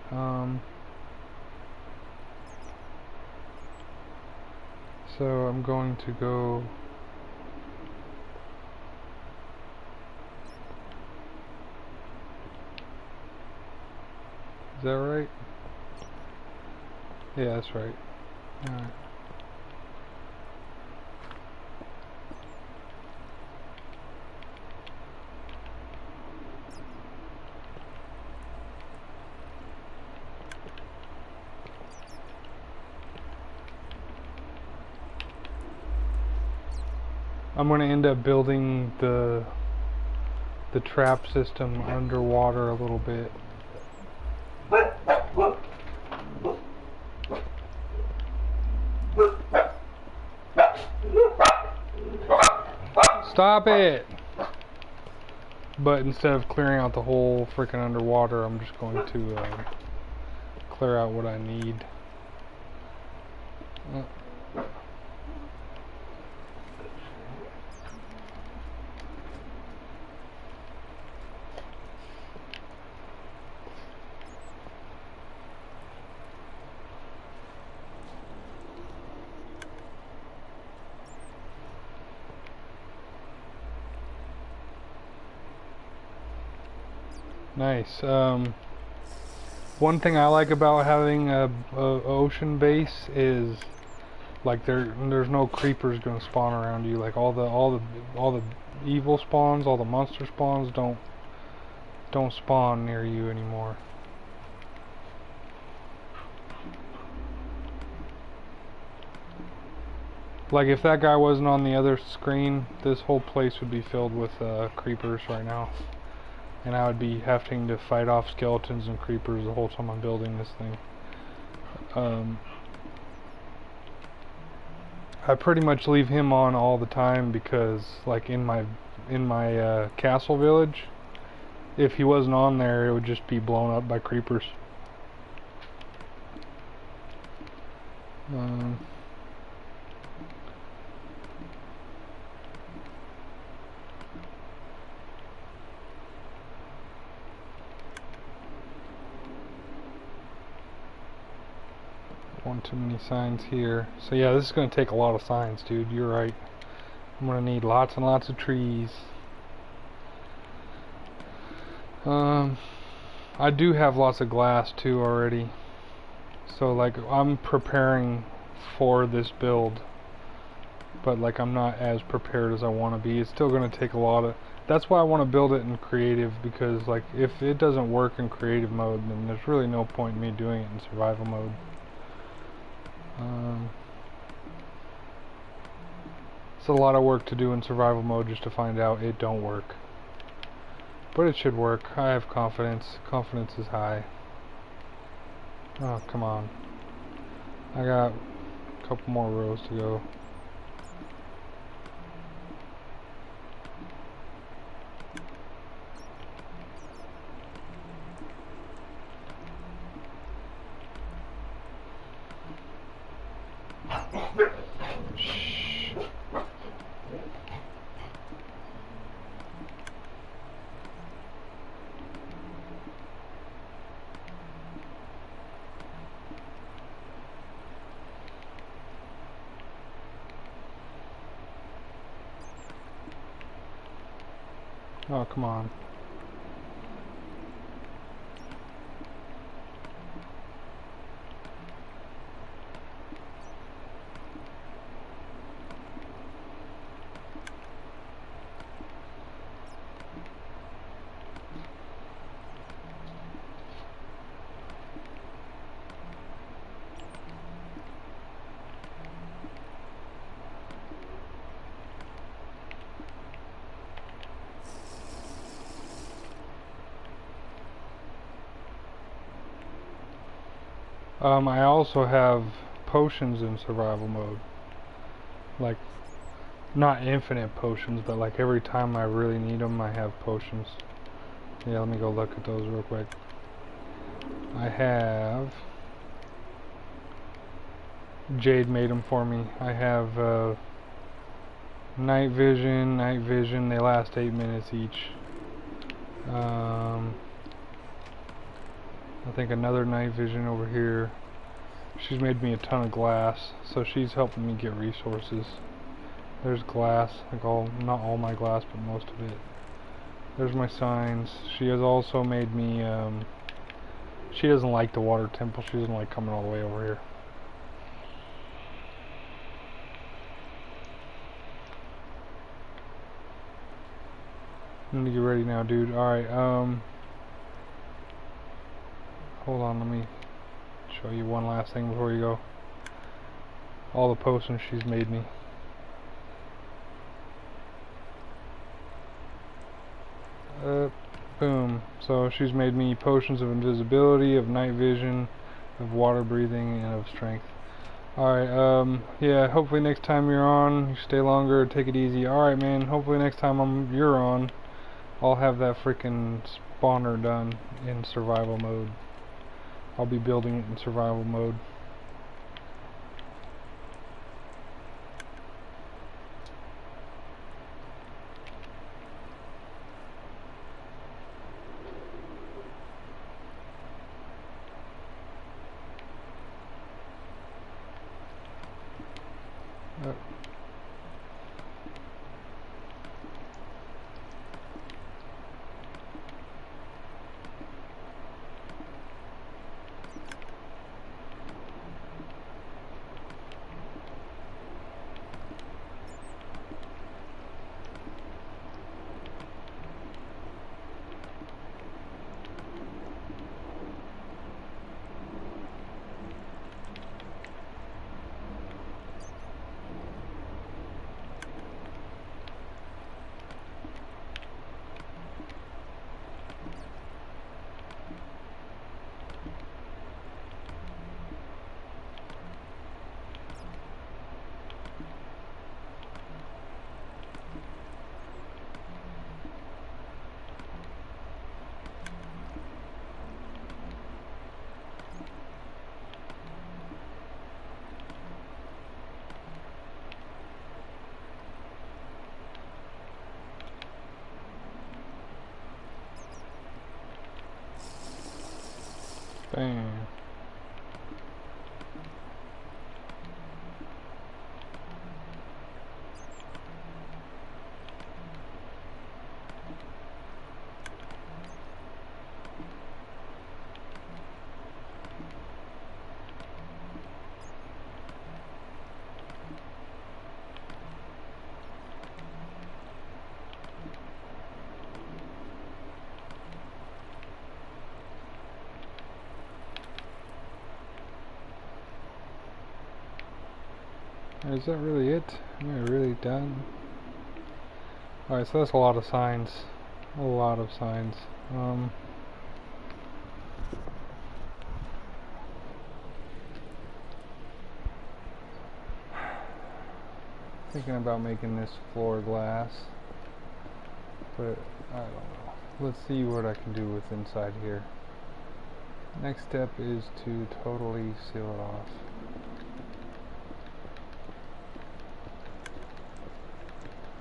So I'm going to go. Is that right? Yeah, that's right. Alright. I'm going to end up building the trap system underwater a little bit. Stop it! But instead of clearing out the whole freaking underwater, I'm just going to clear out what I need. Nice. One thing I like about having a ocean base is, like, there's no creepers gonna spawn around you. Like all the evil spawns, all the monster spawns don't spawn near you anymore. Like, if that guy wasn't on the other screen, this whole place would be filled with creepers right now. And I would be having to fight off skeletons and creepers the whole time I'm building this thing. I pretty much leave him on all the time because, like, in my castle village, if he wasn't on there, it would just be blown up by creepers. One too many signs here. So yeah, this is going to take a lot of signs, dude. You're right. I'm going to need lots and lots of trees. I do have lots of glass too already. So like I'm preparing for this build, but like I'm not as prepared as I want to be. It's still going to take a lot of. That's why I want to build it in creative, because like if it doesn't work in creative mode, then there's really no point in me doing it in survival mode. It's a lot of work to do in survival mode just to find out it don't work. But it should work. I have confidence. Confidence is high. Oh, come on. I got a couple more rows to go. Shh. Oh, come on. I also have potions in survival mode. Like, not infinite potions, but like every time I really need them, I have potions. Yeah, let me go look at those real quick. I have... Jade made them for me. I have night vision, they last 8 minutes each. I think another night vision over here. She's made me a ton of glass, so she's helping me get resources. There's glass, like not all my glass, but most of it. There's my signs. She has also made me, she doesn't like the water temple. She doesn't like coming all the way over here. I'm gonna get ready now, dude. Alright, hold on, let me show you one last thing before you go. All the potions she's made me. Boom. So she's made me potions of invisibility, of night vision, of water breathing, and of strength. Alright, yeah, hopefully next time you're on, you stay longer, take it easy. Alright, man, hopefully next time you're on, I'll have that freaking spawner done in survival mode. I'll be building it in survival mode. Is that really it? Am I really done? Alright, so that's a lot of signs. A lot of signs. Thinking about making this floor glass, but I don't know. Let's see what I can do with inside here. Next step is to totally seal it off.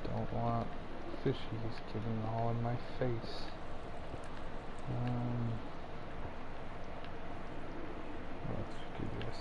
Don't want fishies getting all in my face. Let's do this.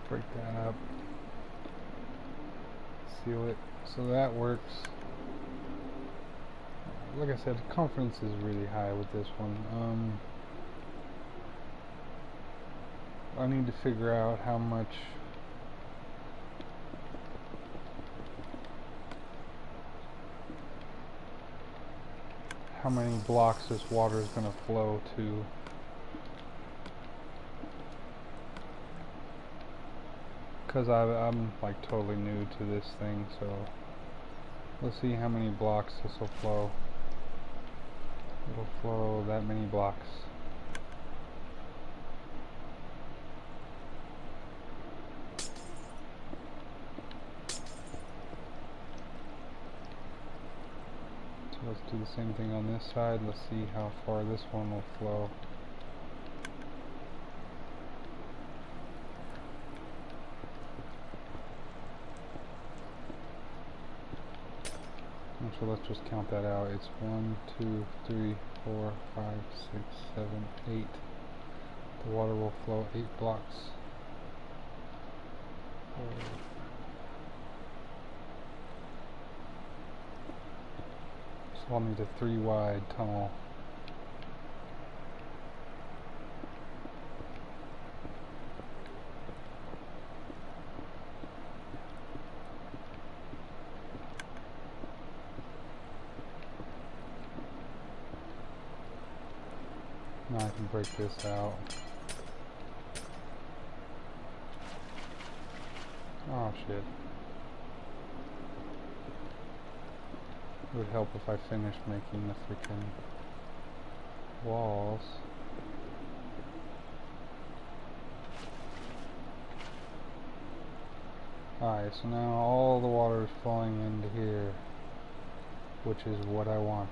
Break that up, seal it, so that works. Like I said, confidence is really high with this one. I need to figure out how many blocks this water is going to flow to. Because I'm like totally new to this thing, so let's see how many blocks this will flow. It'll flow that many blocks. So let's do the same thing on this side. Let's see how far this one will flow. So let's just count that out. It's 1, 2, 3, 4, 5, 6, 7, 8. The water will flow 8 blocks. So I'll need a 3 wide tunnel. Now I can break this out. Oh shit. It would help if I finished making the freaking walls. Alright, so now all the water is flowing into here, which is what I want.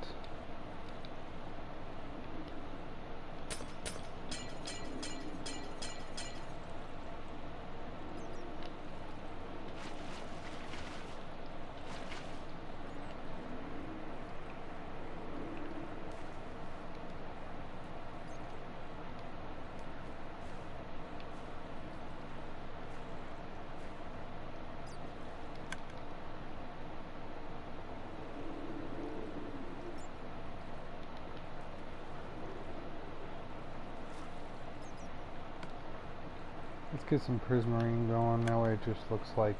Let's get some prismarine going. That way it just looks like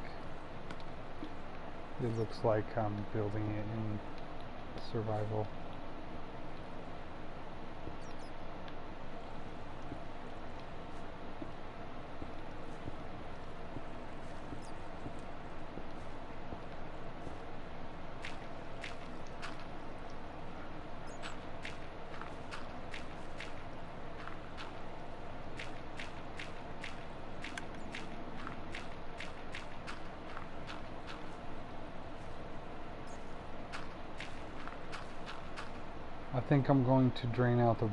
I'm building it in survival. I think I'm going to drain out the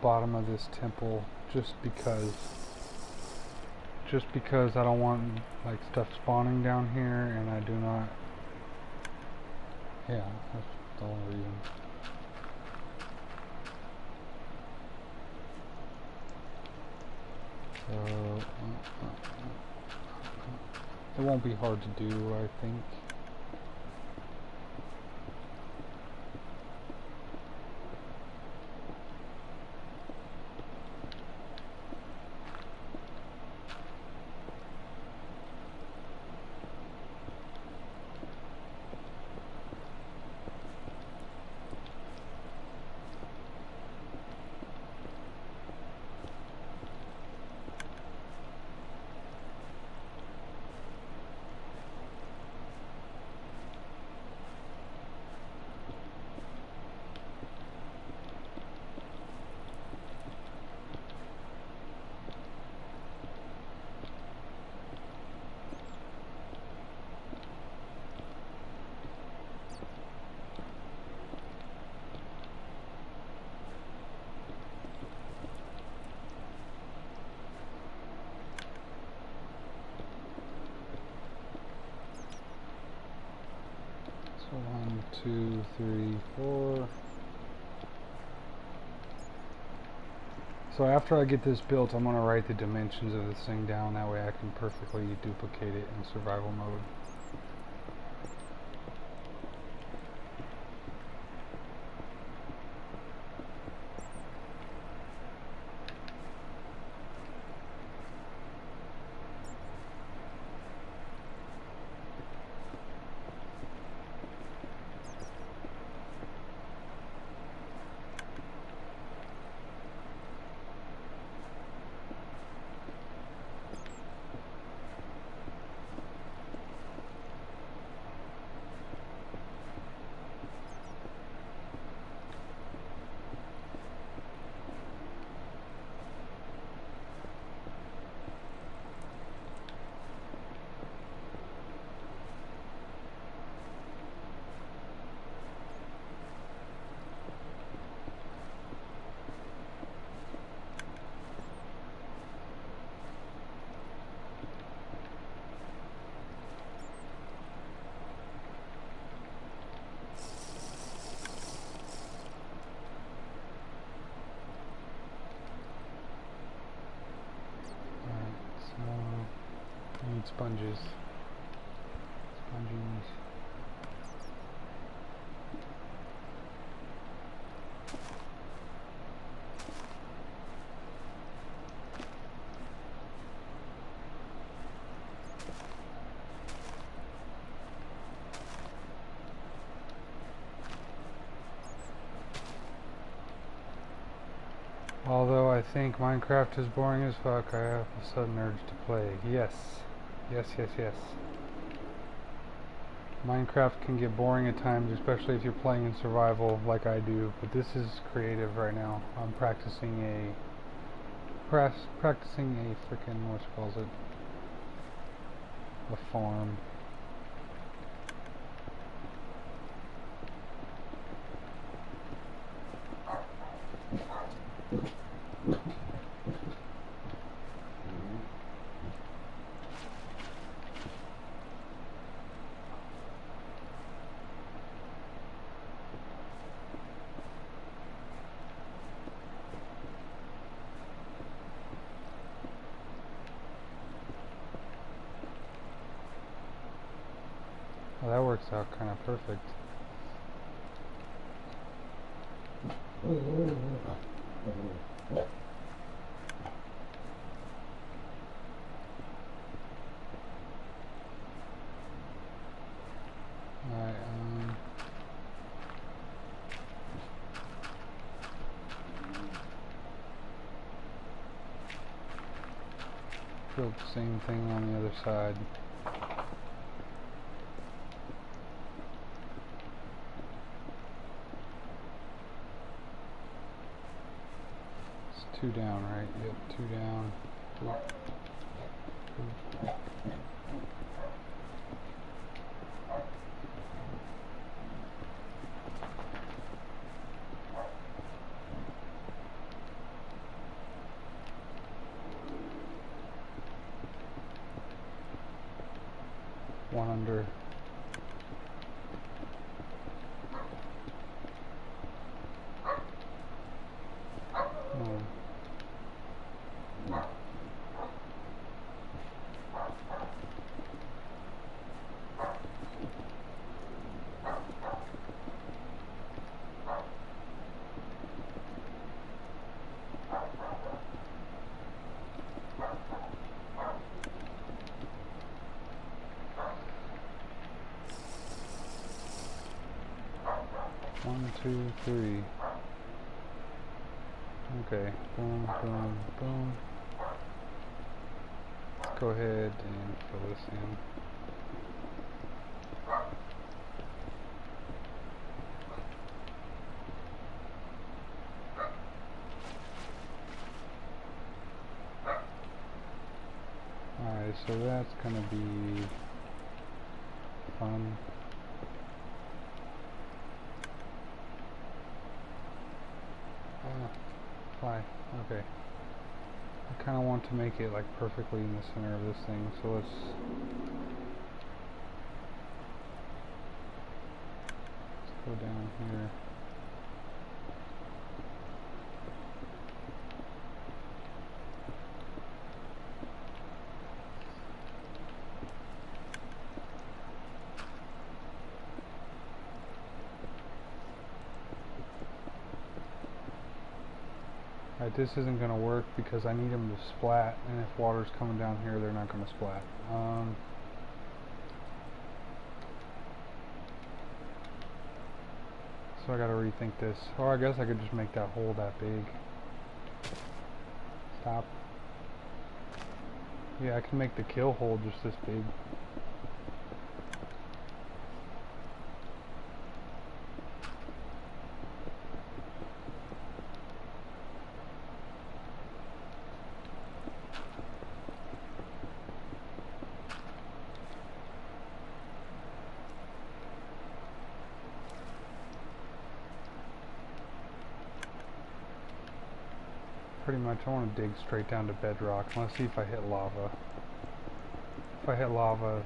bottom of this temple just because I don't want like stuff spawning down here, and I do not. Yeah, that's the only reason. So it won't be hard to do, I think. So 1, 2, 3, 4. So after I get this built, I'm going to write the dimensions of this thing down. That way I can perfectly duplicate it in survival mode. I need sponges. Sponges. Although I think Minecraft is boring as fuck, I have a sudden urge to play. Yes. Yes, yes, yes. Minecraft can get boring at times, especially if you're playing in survival like I do, but this is creative right now. I'm practicing a freaking, what you calls it? A farm. Well, that works out kind of perfect. Alright, build the same thing on the other side. It's 2 down, right? Yep, 2 down. down under. No. One, two, three. Okay, boom, boom, boom. Let's go ahead and fill this in. Alright, so that's gonna be fun. Fly. Okay. I kind of want to make it like perfectly in the center of this thing, so let's go down here. Alright, this isn't going to work because I need them to splat, and if water's coming down here, they're not going to splat. So I got to rethink this. Or I guess I could just make that hole that big. Stop. Yeah, I can make the kill hole just this big. Pretty much, I want to dig straight down to bedrock. Let's see if I hit lava. If I hit lava,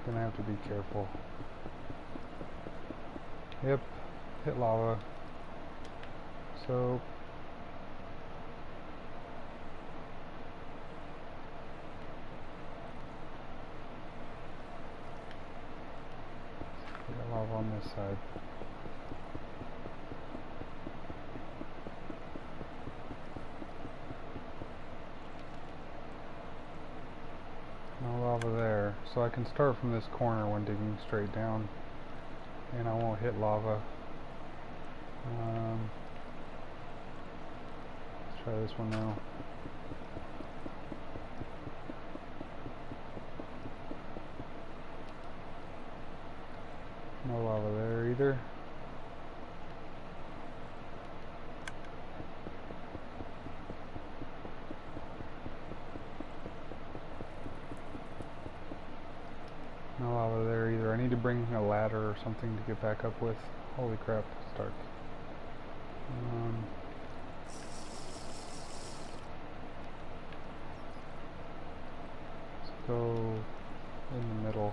then I have to be careful. Yep, hit lava. So, we got lava on this side. No lava there, so I can start from this corner when digging straight down, and I won't hit lava. Let's try this one now. No lava there either. No lava there either. I need to bring a ladder or something to get back up with. Holy crap, it's dark. Let's go in the middle.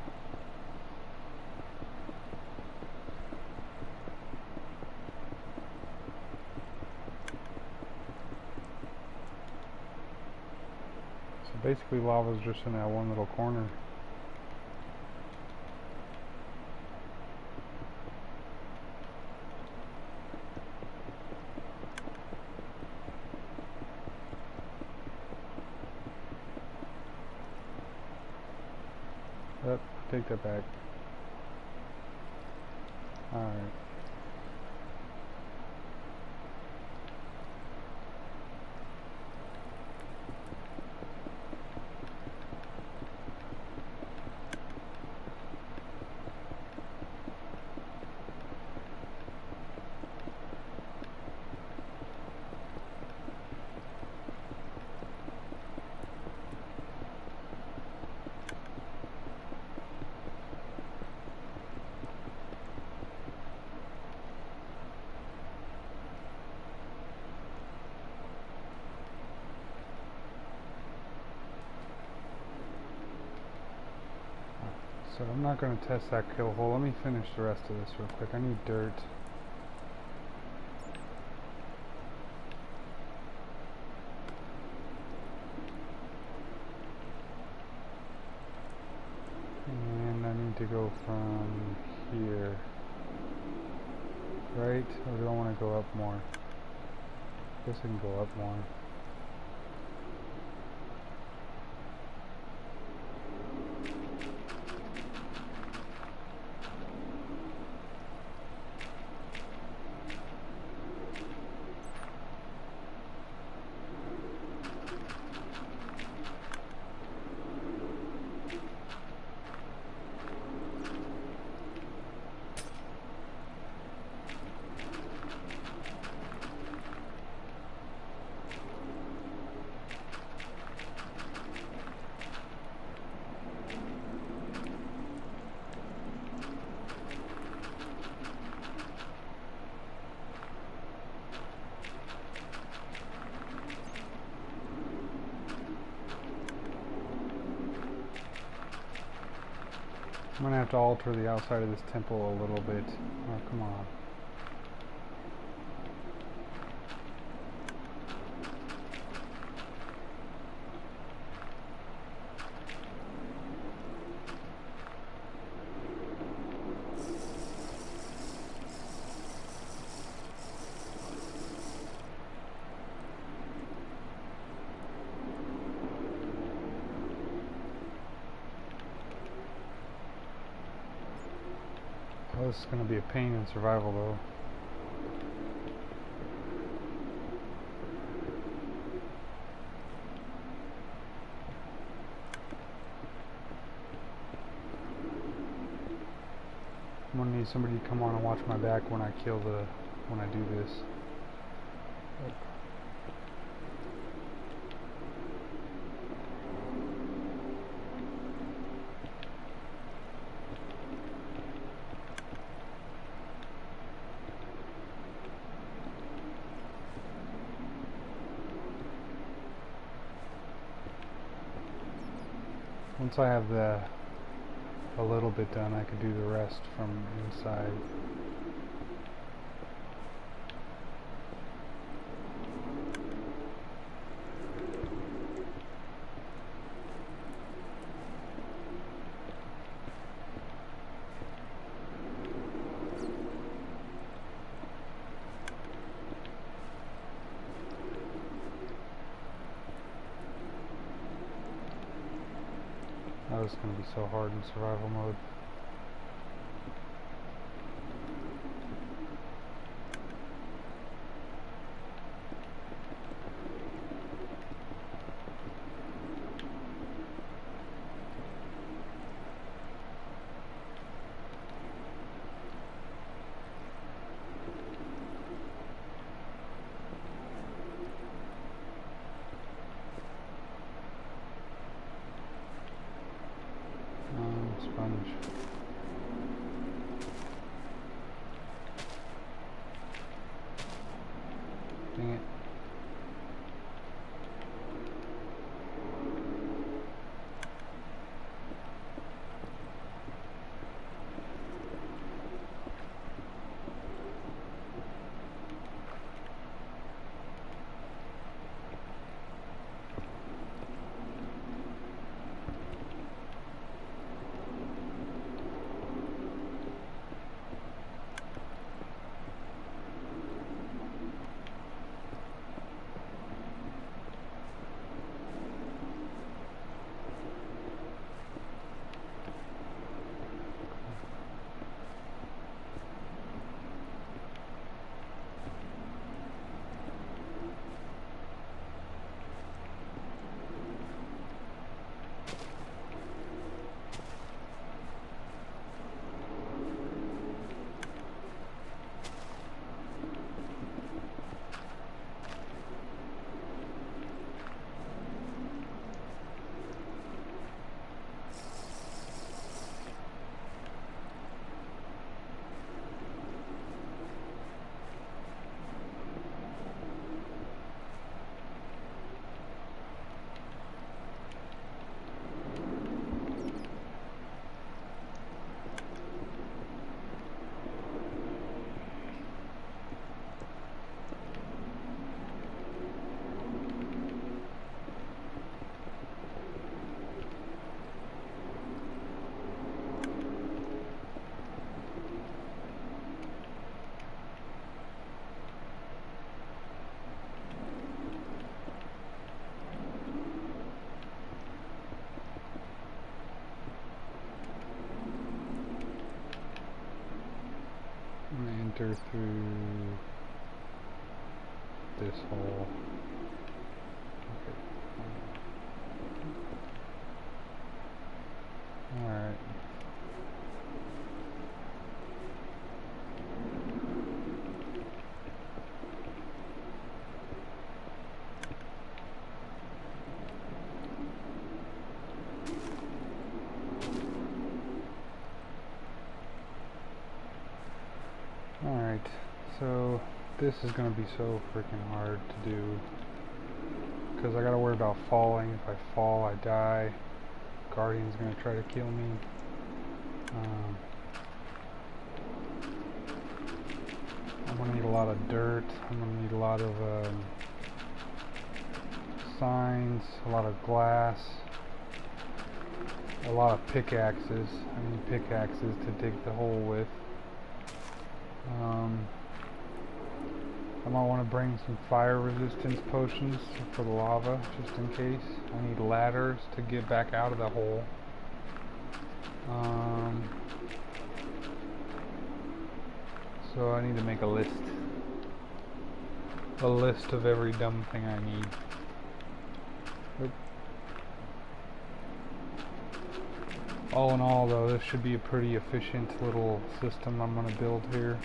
So basically lava's just in that one little corner. Take that back. Alright. So I'm not going to test that kill hole. Let me finish the rest of this real quick. I need dirt. And I need to go from here. Right? Or do I want to go up more? I guess I can go up more. I'm going to have to alter the outside of this temple a little bit. Oh, come on. Oh, this is going to be a pain in survival though. I'm going to need somebody to come on and watch my back when I do this. Once I have a little bit done, I can do the rest from inside. That was going to be so hard in survival mode. Sponge. I'm gonna enter through this hole. Okay. Alright. Alright, so this is going to be so freaking hard to do because I gotta worry about falling. If I fall, I die. Guardian's going to try to kill me. I'm going to need a lot of dirt. I'm going to need a lot of signs, a lot of glass, a lot of pickaxes. I need pickaxes to dig the hole with. I might want to bring some fire resistance potions for the lava, just in case. I need ladders to get back out of the hole. So I need to make a list of every dumb thing I need. Oop. All in all, though, this should be a pretty efficient little system I'm going to build here.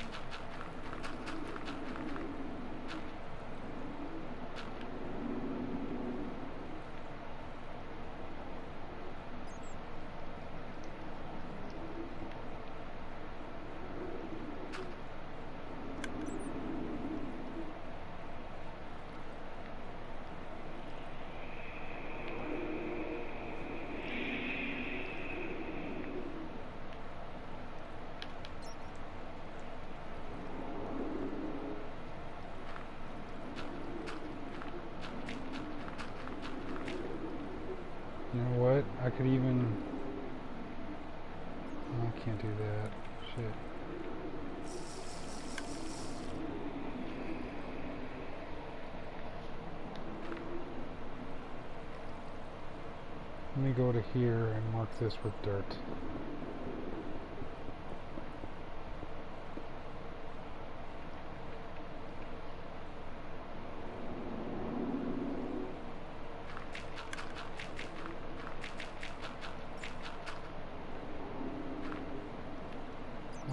You know what? I could even... Oh, I can't do that. Shit. Let me go to here and mark this with dirt.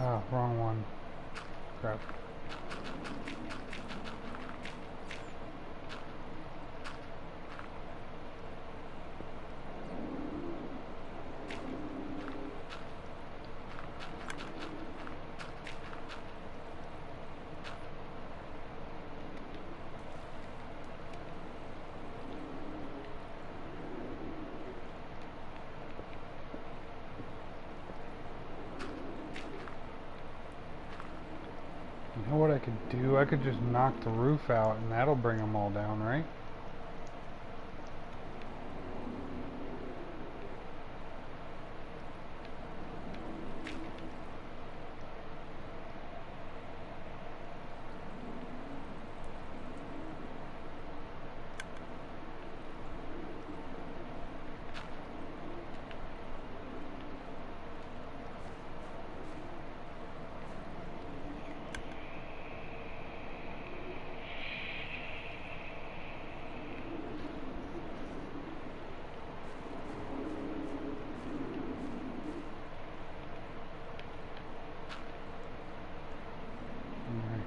Ah, wrong one. Crap. You know what I could do? I could just knock the roof out and that'll bring them all down, right?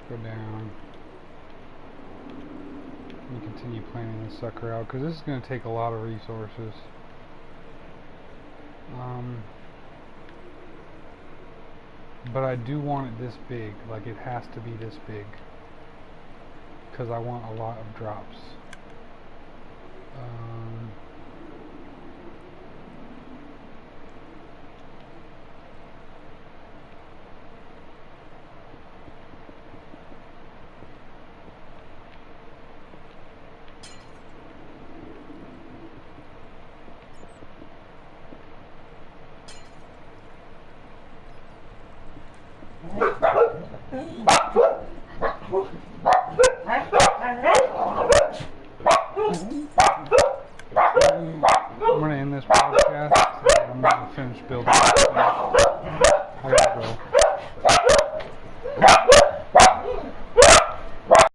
Go down and continue planning this sucker out because this is going to take a lot of resources. But I do want it this big, like it has to be this big because I want a lot of drops.